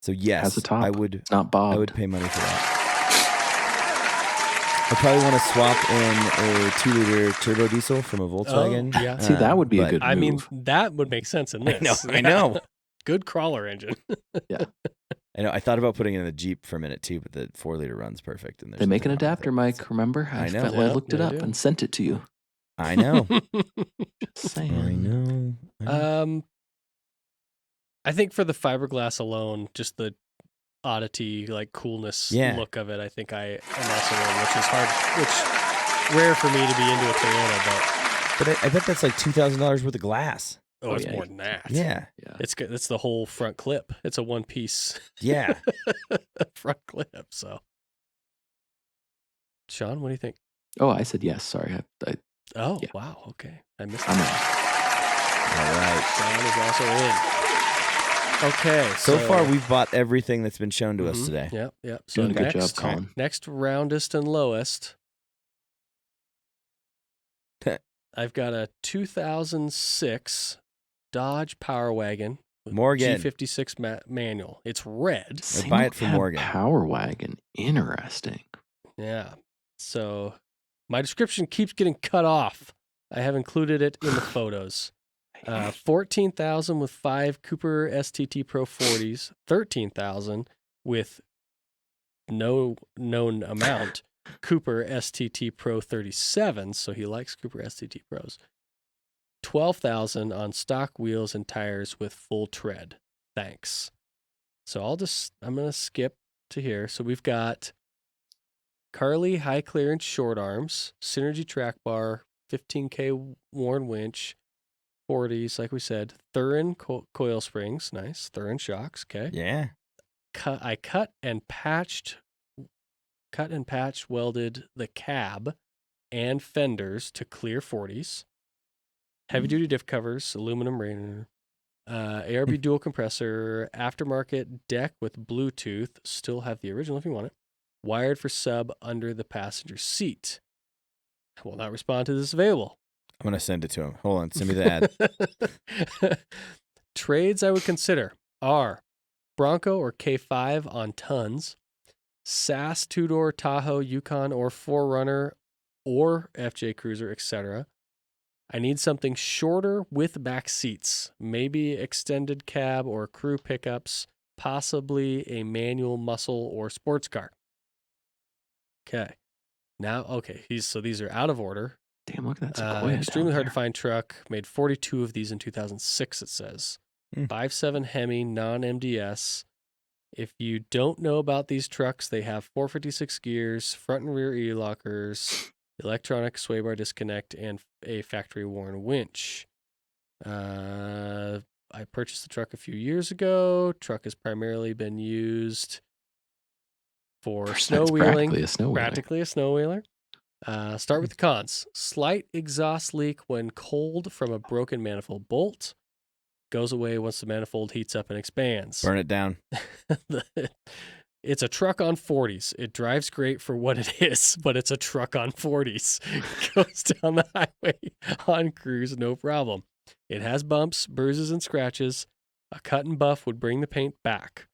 So yes, has a top. I would not bobbed. I would pay money for that. I probably want to swap in a 2-liter turbo diesel from a Volkswagen. Oh, yeah. See, that would be a good move. I mean, that would make sense in this. I know. Good crawler engine. Yeah. I know. I thought about putting it in the Jeep for a minute too, but the 4-liter runs perfect. And they make an adapter, Mike. Remember? I know. I looked it up and sent it to you. I know. Just saying. I know. I think for the fiberglass alone, just the oddity, like coolness Yeah. look of it, I think I am also in, which is rare for me to be into a Toyota, But I bet that's like $2,000 worth of glass. but it's more than that. Yeah. It's the whole front clip. It's a one piece Yeah. front clip. So, Sean, what do you think? Oh, I said yes. Sorry. Oh, Yeah. wow. Okay. I missed I'm that. All right. Sean is also in. Okay. So far, we've bought everything that's been shown to us today. Yep. So doing a good next, job, Colin. next roundest and lowest, I've got a 2006 Dodge Power Wagon with Morgan. G56 manual. It's red. Buy it from Single cab Morgan. Power wagon. Interesting. Yeah. So my description keeps getting cut off. I have included it in the photos. 14,000 with 5 Cooper STT Pro 40s, 13,000 with no known amount Cooper STT Pro 37s, so he likes Cooper STT Pros. 12,000 on stock wheels and tires with full tread. Thanks. So I'm going to skip to here. So we've got Carly high clearance short arms, Synergy track bar, 15K worn winch, 40s, like we said, Thurin coil springs, nice, Thurin shocks, okay. Yeah. I cut and patch welded the cab and fenders to clear 40s. Heavy duty diff covers, aluminum radiator, ARB dual compressor, aftermarket deck with Bluetooth. Still have the original if you want it. Wired for sub under the passenger seat. Will not respond to this available. I'm going to send it to him. Hold on. Send me the ad. Trades I would consider are Bronco or K5 on tons, SAS two-door Tahoe, Yukon, or 4Runner, or FJ Cruiser, etc. I need something shorter with back seats, maybe extended cab or crew pickups, possibly a manual muscle or sports car. Okay. So these are out of order. Damn, look at that Sequoia. Extremely down hard to there. find truck. Made 42 of these in 2006, it says. 5.7 Hemi, non-MDS. If you don't know about these trucks, they have 456 gears, front and rear e-lockers, electronic sway bar disconnect, and a factory-worn winch. I purchased the truck a few years ago. Truck has primarily been used for snow wheeling. Practically a snow wheeler. Start with the cons. Slight exhaust leak when cold from a broken manifold bolt. Goes away once the manifold heats up and expands. Burn it down. It's a truck on 40s. It drives great for what it is, but it's a truck on 40s. Goes down the highway on cruise, no problem. It has bumps, bruises, and scratches. A cut and buff would bring the paint back.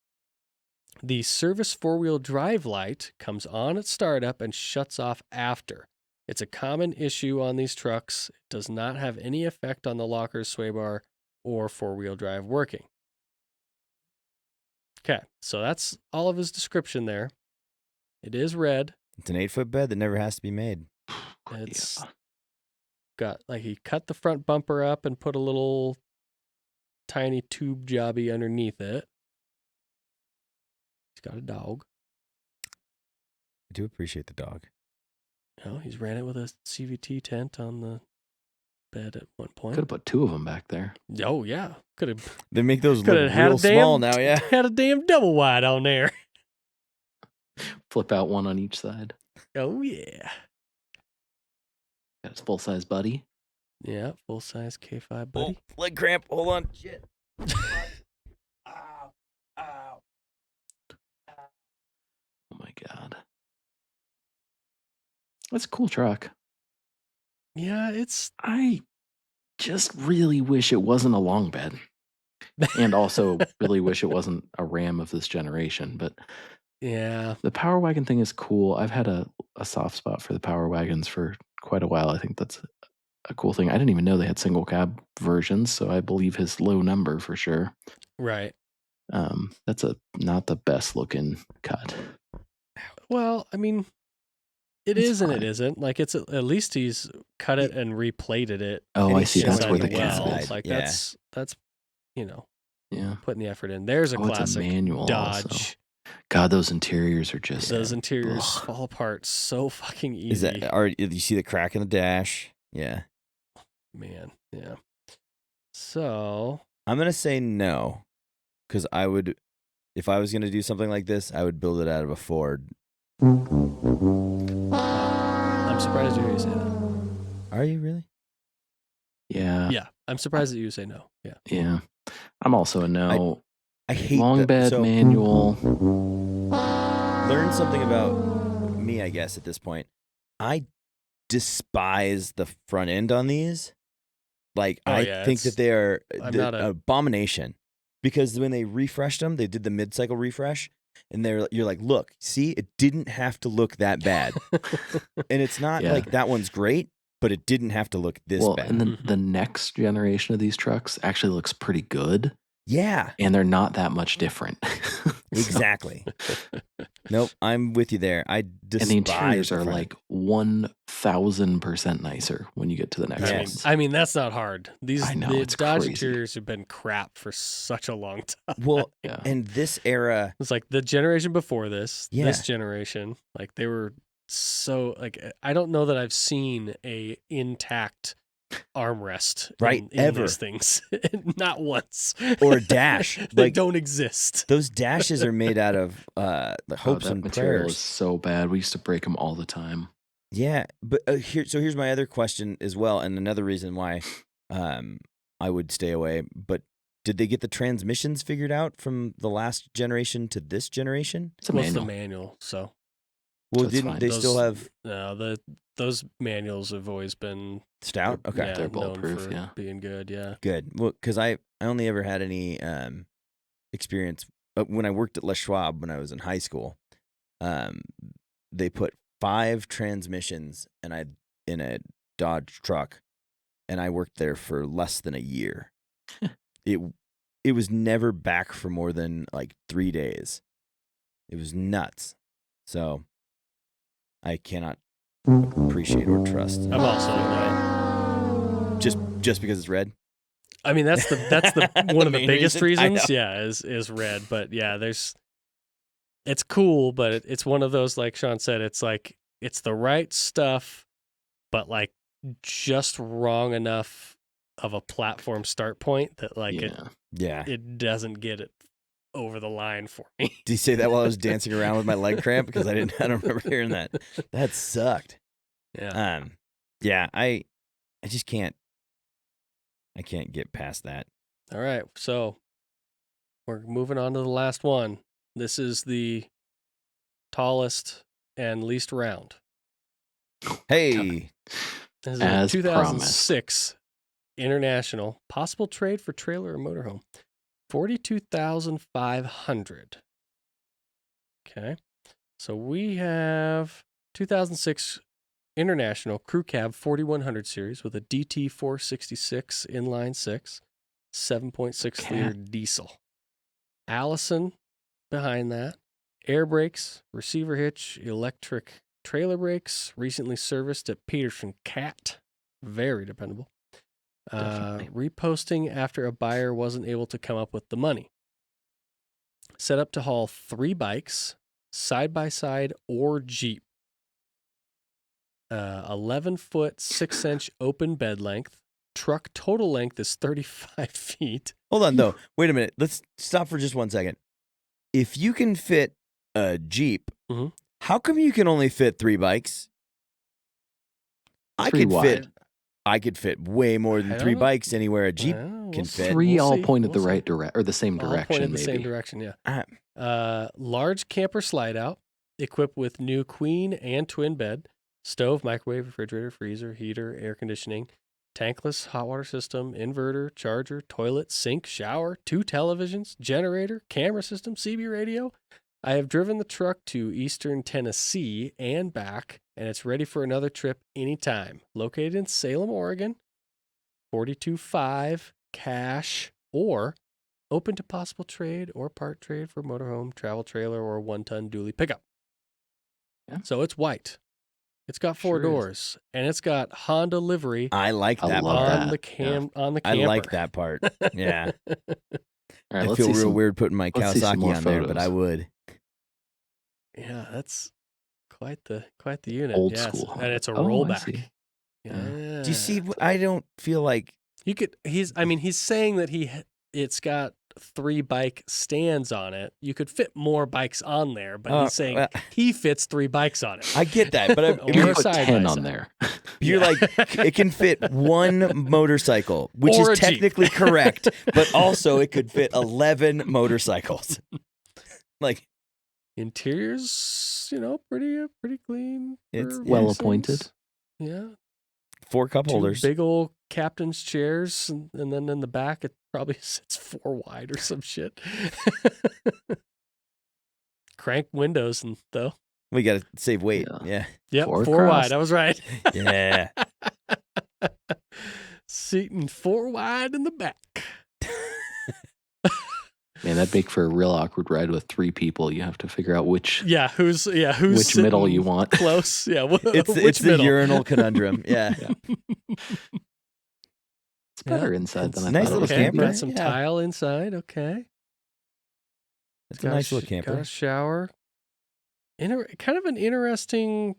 The service four-wheel drive light comes on at startup and shuts off after. It's a common issue on these trucks. It does not have any effect on the locker's sway bar or four-wheel drive working. Okay, so that's all of his description there. It is red. It's an 8-foot bed that never has to be made. It's got, like, he cut the front bumper up and put a little tiny tube jobby underneath it. He's got a dog. I do appreciate the dog. You know, he's ran it with a CVT tent on the bed at one point. Could have put 2 of them back there. Oh, yeah. Could have. They make those look real small now, yeah. Had a damn double wide on there. Flip out one on each side. Oh, yeah. Got his full-size buddy. Yeah, full-size K5 buddy. Oh, leg cramp. Hold on. Shit. Oh, my God. That's a cool truck. Yeah, I just really wish it wasn't a long bed. And also really wish it wasn't a Ram of this generation. But yeah, the Power Wagon thing is cool. I've had a soft spot for the Power Wagons for quite a while. I think that's a cool thing. I didn't even know they had single cab versions, so I believe his low number for sure. right. That's not the best looking cut. Well, I mean, it It's is and fine. it isn't. Like, it's at least he's cut it and replated it. Oh, I see. That's inside where the well. cab is. Like, Yeah. that's you know, Yeah. putting the effort in. There's a It's a classic manual Dodge also. God, those interiors are just Those interiors fall apart so fucking easy. Is that? You see the crack in the dash? Yeah. Man, yeah. So I'm gonna say no, because I would, if I was gonna do something like this, I would build it out of a Ford. I'm surprised to hear you say that. Are you really? Yeah. Yeah, I'm surprised that you say no. Yeah. Yeah. I'm also a no. I hate long bed manual. Learn something about me, I guess, at this point. I despise the front end on these. Like, I think that they are an abomination. Because when they refreshed them, they did the mid-cycle refresh, and you're like, look, see, it didn't have to look that bad. And it's not like that one's great, but it didn't have to look this bad. And then the next generation of these trucks actually looks pretty good. Yeah. And they're not that much different. Exactly. Nope, I'm with you there. I despise. And the interiors are like 1,000% nicer when you get to the next ones. I mean, that's not hard. I know, the it's Dodge crazy. interiors have been crap for such a long time. Well, and this era, it's like the generation before this generation, like they were so like I don't know that I've seen a intact armrest in ever these things. Not once. Or a dash. They don't exist. Those dashes are made out of the hopes and material prayers. is so bad. We used to break them all the time. Yeah, but here's my other question as well, and another reason why I would stay away. But did they get the transmissions figured out from the last generation to this generation? It's a the manual, so. Well, didn't they still have? No, those manuals have always been stout. Okay, yeah, they're bulletproof. Yeah, being good. Yeah, good. Well, because I only ever had any experience when I worked at Les Schwab when I was in high school. They put 5 transmissions in a Dodge truck, and I worked there for less than a year. It was never back for more than like 3 days. It was nuts. So I cannot appreciate or trust. I'm also no. Just because it's red. I mean, that's the one of the biggest reasons. Yeah, is red. But yeah, it's cool, but it's one of those, like Sean said, it's like it's the right stuff, but like just wrong enough of a platform start point that like it doesn't get it over the line for me. Did you say that while I was dancing around with my leg cramp? Because I don't remember hearing that. That sucked. Yeah. Yeah, I just can't. I can't get past that. All right, so we're moving on to the last one. This is the tallest and least round. Hey, this is a 2006 International possible trade for trailer or motorhome. 42,500. Okay. So we have 2006 International Crew Cab 4100 series with a DT 466 inline 6, 7.6 liter diesel. Allison behind that. Air brakes, receiver hitch, electric trailer brakes, recently serviced at Peterson Cat. Very dependable. Reposting after a buyer wasn't able to come up with the money. Set up to haul 3 bikes, side by side or Jeep. 11-foot, 6-inch open bed length. Truck total length is 35 feet. Hold on, though. Wait a minute. Let's stop for just 1 second. If you can fit a Jeep, how come you can only fit 3 bikes? I could fit way more than 3 bikes anywhere a Jeep can fit. 3 all point at the right direction, or the same direction, all point at the maybe. same direction, yeah. Large camper slide out, equipped with new queen and twin bed, stove, microwave, refrigerator, freezer, heater, air conditioning, tankless hot water system, inverter, charger, toilet, sink, shower, 2 televisions, generator, camera system, CB radio. I have driven the truck to Eastern Tennessee and back, and it's ready for another trip anytime. Located in Salem, Oregon, 42.5 cash, or open to possible trade or part trade for motorhome, travel trailer, or 1-ton dually pickup. Yeah. So it's white. It's got 4 doors, and it's got Honda livery. I like that on the camper. I like that part. Yeah. All right, I feel real weird putting my Kawasaki on there, but I would. Yeah, that's quite the unit. Old yes. school. And it's a Oh, I rollback. see. Yeah. Do you see? I don't feel like You could. He's saying that it's got 3 bike stands on it. You could fit more bikes on there, but he's saying he fits 3 bikes on it. I get that, but Or You can put side 10 by on side. there. you're like it can fit 1 motorcycle, which Or is a Jeep. technically correct, but also it could fit 11 motorcycles. Like Interior's, pretty clean. It's for well racings. appointed. Yeah. 4 cup 2 holders. big old captain's chairs, and then in the back it probably sits 4 wide or some shit. Crank windows though. We got to save weight. Yeah. Yep, 4 4 across. wide. I was right. Yeah. Seating 4 wide in the back. Man, that'd make for a real awkward ride with 3 people. You have to figure out which Who's which middle you sitting want. close. Yeah, It's which the middle? urinal conundrum. Yeah. It's better inside than I nice thought it little was Okay, going to camper. be. got some Yeah. tile inside. Okay, It's a nice little Got camper. a shower. Kind of an interesting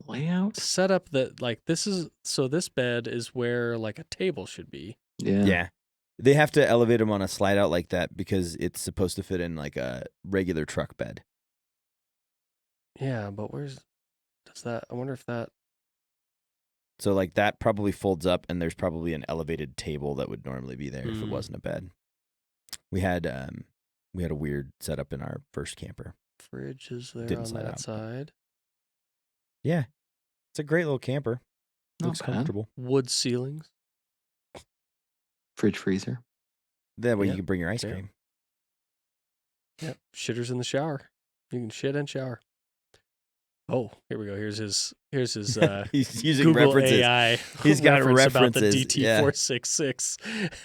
Layout? setup that this bed is where like a table should be. Yeah. They have to elevate them on a slide out like that because it's supposed to fit in like a regular truck bed. Yeah, but I wonder if that. So like that probably folds up, and there's probably an elevated table that would normally be there if it Mm. wasn't a bed. We had a weird setup in our first camper. Fridge is there Didn't on slide that out. side. Yeah, it's a great little camper. Not Looks bad. comfortable. Wood ceilings. Fridge freezer. That way Yeah. you can bring your ice Yeah. cream. Yep. Shitters in the shower. You can shit and shower. Oh, here we go. Here's his He's using Google references. AI. He's got reference about the references, yeah. DT466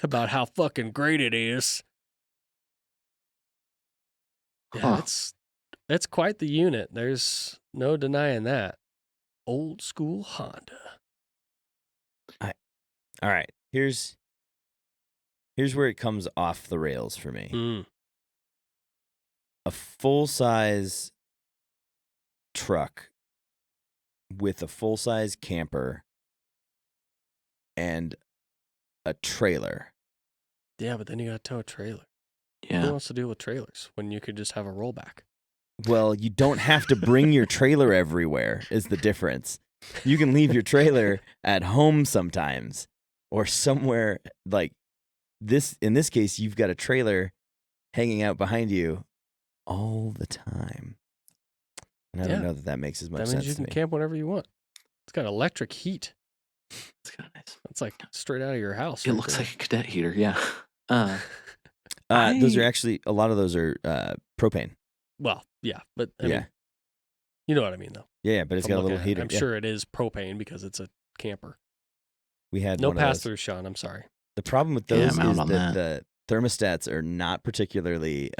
about how fucking great it is. Yeah, Huh. it's quite the unit. There's no denying that. Old school Honda. All right, here's where it comes off the rails for me. Mm. A full-size truck with a full-size camper and a trailer. Yeah, but then you got to tow a trailer. Who Yeah. wants to deal with trailers when you could just have a rollback? Well, you don't have to bring your trailer everywhere is the difference. You can leave your trailer at home sometimes or somewhere like this. In this case, you've got a trailer hanging out behind you all the time. And I don't Yeah. know that makes as much That sense means you to can me. camp whenever you want. It's got electric heat. It's kind of nice. It's like straight out of your house. It right looks there. like a cadet heater. Yeah. Those are I- actually, a lot of those are propane. Well, yeah, but I Yeah. mean, you know what I mean, though. Yeah, but it's I'm got a looking little at it. heater. I'm Yeah. sure it is propane because it's a camper. We had No one of those. pass through, Sean. I'm sorry. The problem with Yeah, those I'm out is on that that. the thermostats are not particularly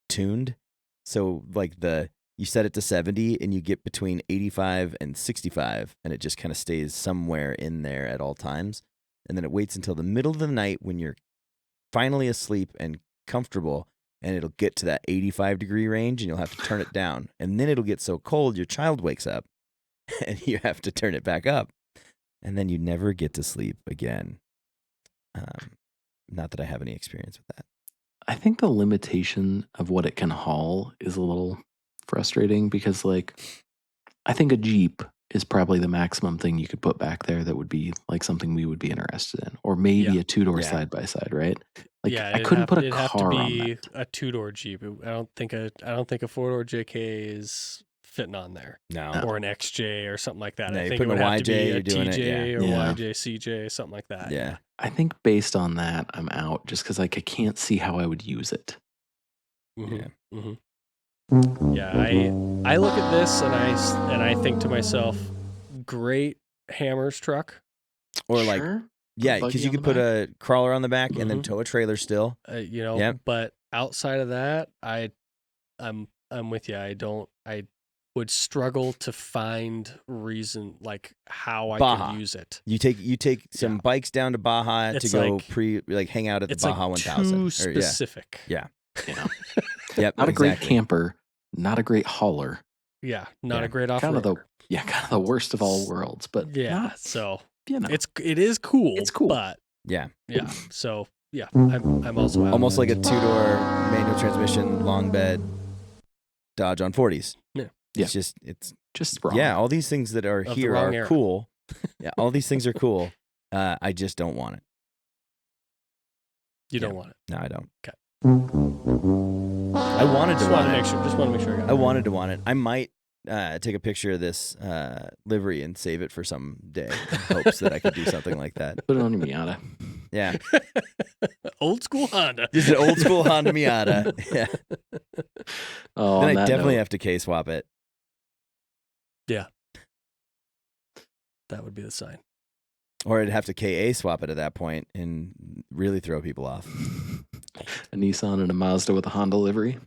tuned. So like you set it to 70 and you get between 85 and 65 and it just kind of stays somewhere in there at all times. And then it waits until the middle of the night when you're finally asleep and comfortable and it'll get to that 85-degree range and you'll have to turn it down. And then it'll get so cold your child wakes up and you have to turn it back up. And then you never get to sleep again. Not that I have any experience with that. I think the limitation of what it can haul is a little frustrating because, like, I think a Jeep is probably the maximum thing you could put back there that would be like something we would be interested in, or maybe Yeah. a 2-door Yeah. side by side, right? Like, yeah, I couldn't put a it'd have to car on be that. a 2-door Jeep. I don't think a 4-door JK is fitting on there, No. or an XJ or something like that. No, I you're think it putting would a have to be YJ, a you're doing it, TJ or Yeah. YJ, CJ, something like that. Yeah. I think based on that, I'm out just because like I can't see how I would use it. Mhm, mhm. Yeah, I look at this and I think to myself, great Hammers truck. Or like, Sure. yeah, buggy because you on could the put a crawler on the back and then Mhm. tow a trailer still. Yep. But outside of that, I'm with you. I would struggle to find reason like how I Baja. could use it. You take some Yeah. bikes down to Baja It's to go like- hang out at the It's Baja like 1000. too Or, yeah. specific. Yeah. Yeah. Yep. Not a great exactly. camper, not a great hauler. Yeah, not Yeah. a great off Kind of roader. the worst of all worlds. But Yeah, so it is cool. It's cool. But Yeah. So yeah, I'm also out. Almost like a 2-door manual transmission, long bed Dodge on 40s. Yeah. It's just wrong. Yeah, all these things that are Of the here wrong are era. cool. Yeah, all these things are cool. I just don't want it. You don't want it. No, I don't. Okay. I wanted to want it. Just want to make sure I got it. I wanted to want it. I might take a picture of this livery and save it for some day in hopes that I could do something like that. Put it on your Miata. Yeah. Old school Honda. Just an old school Honda Miata. Yeah. Oh, Then I definitely have to K-swap it. Yeah. That would be the sign. Or I'd have to KA swap it at that point and really throw people off. A Nissan and a Mazda with a Honda livery.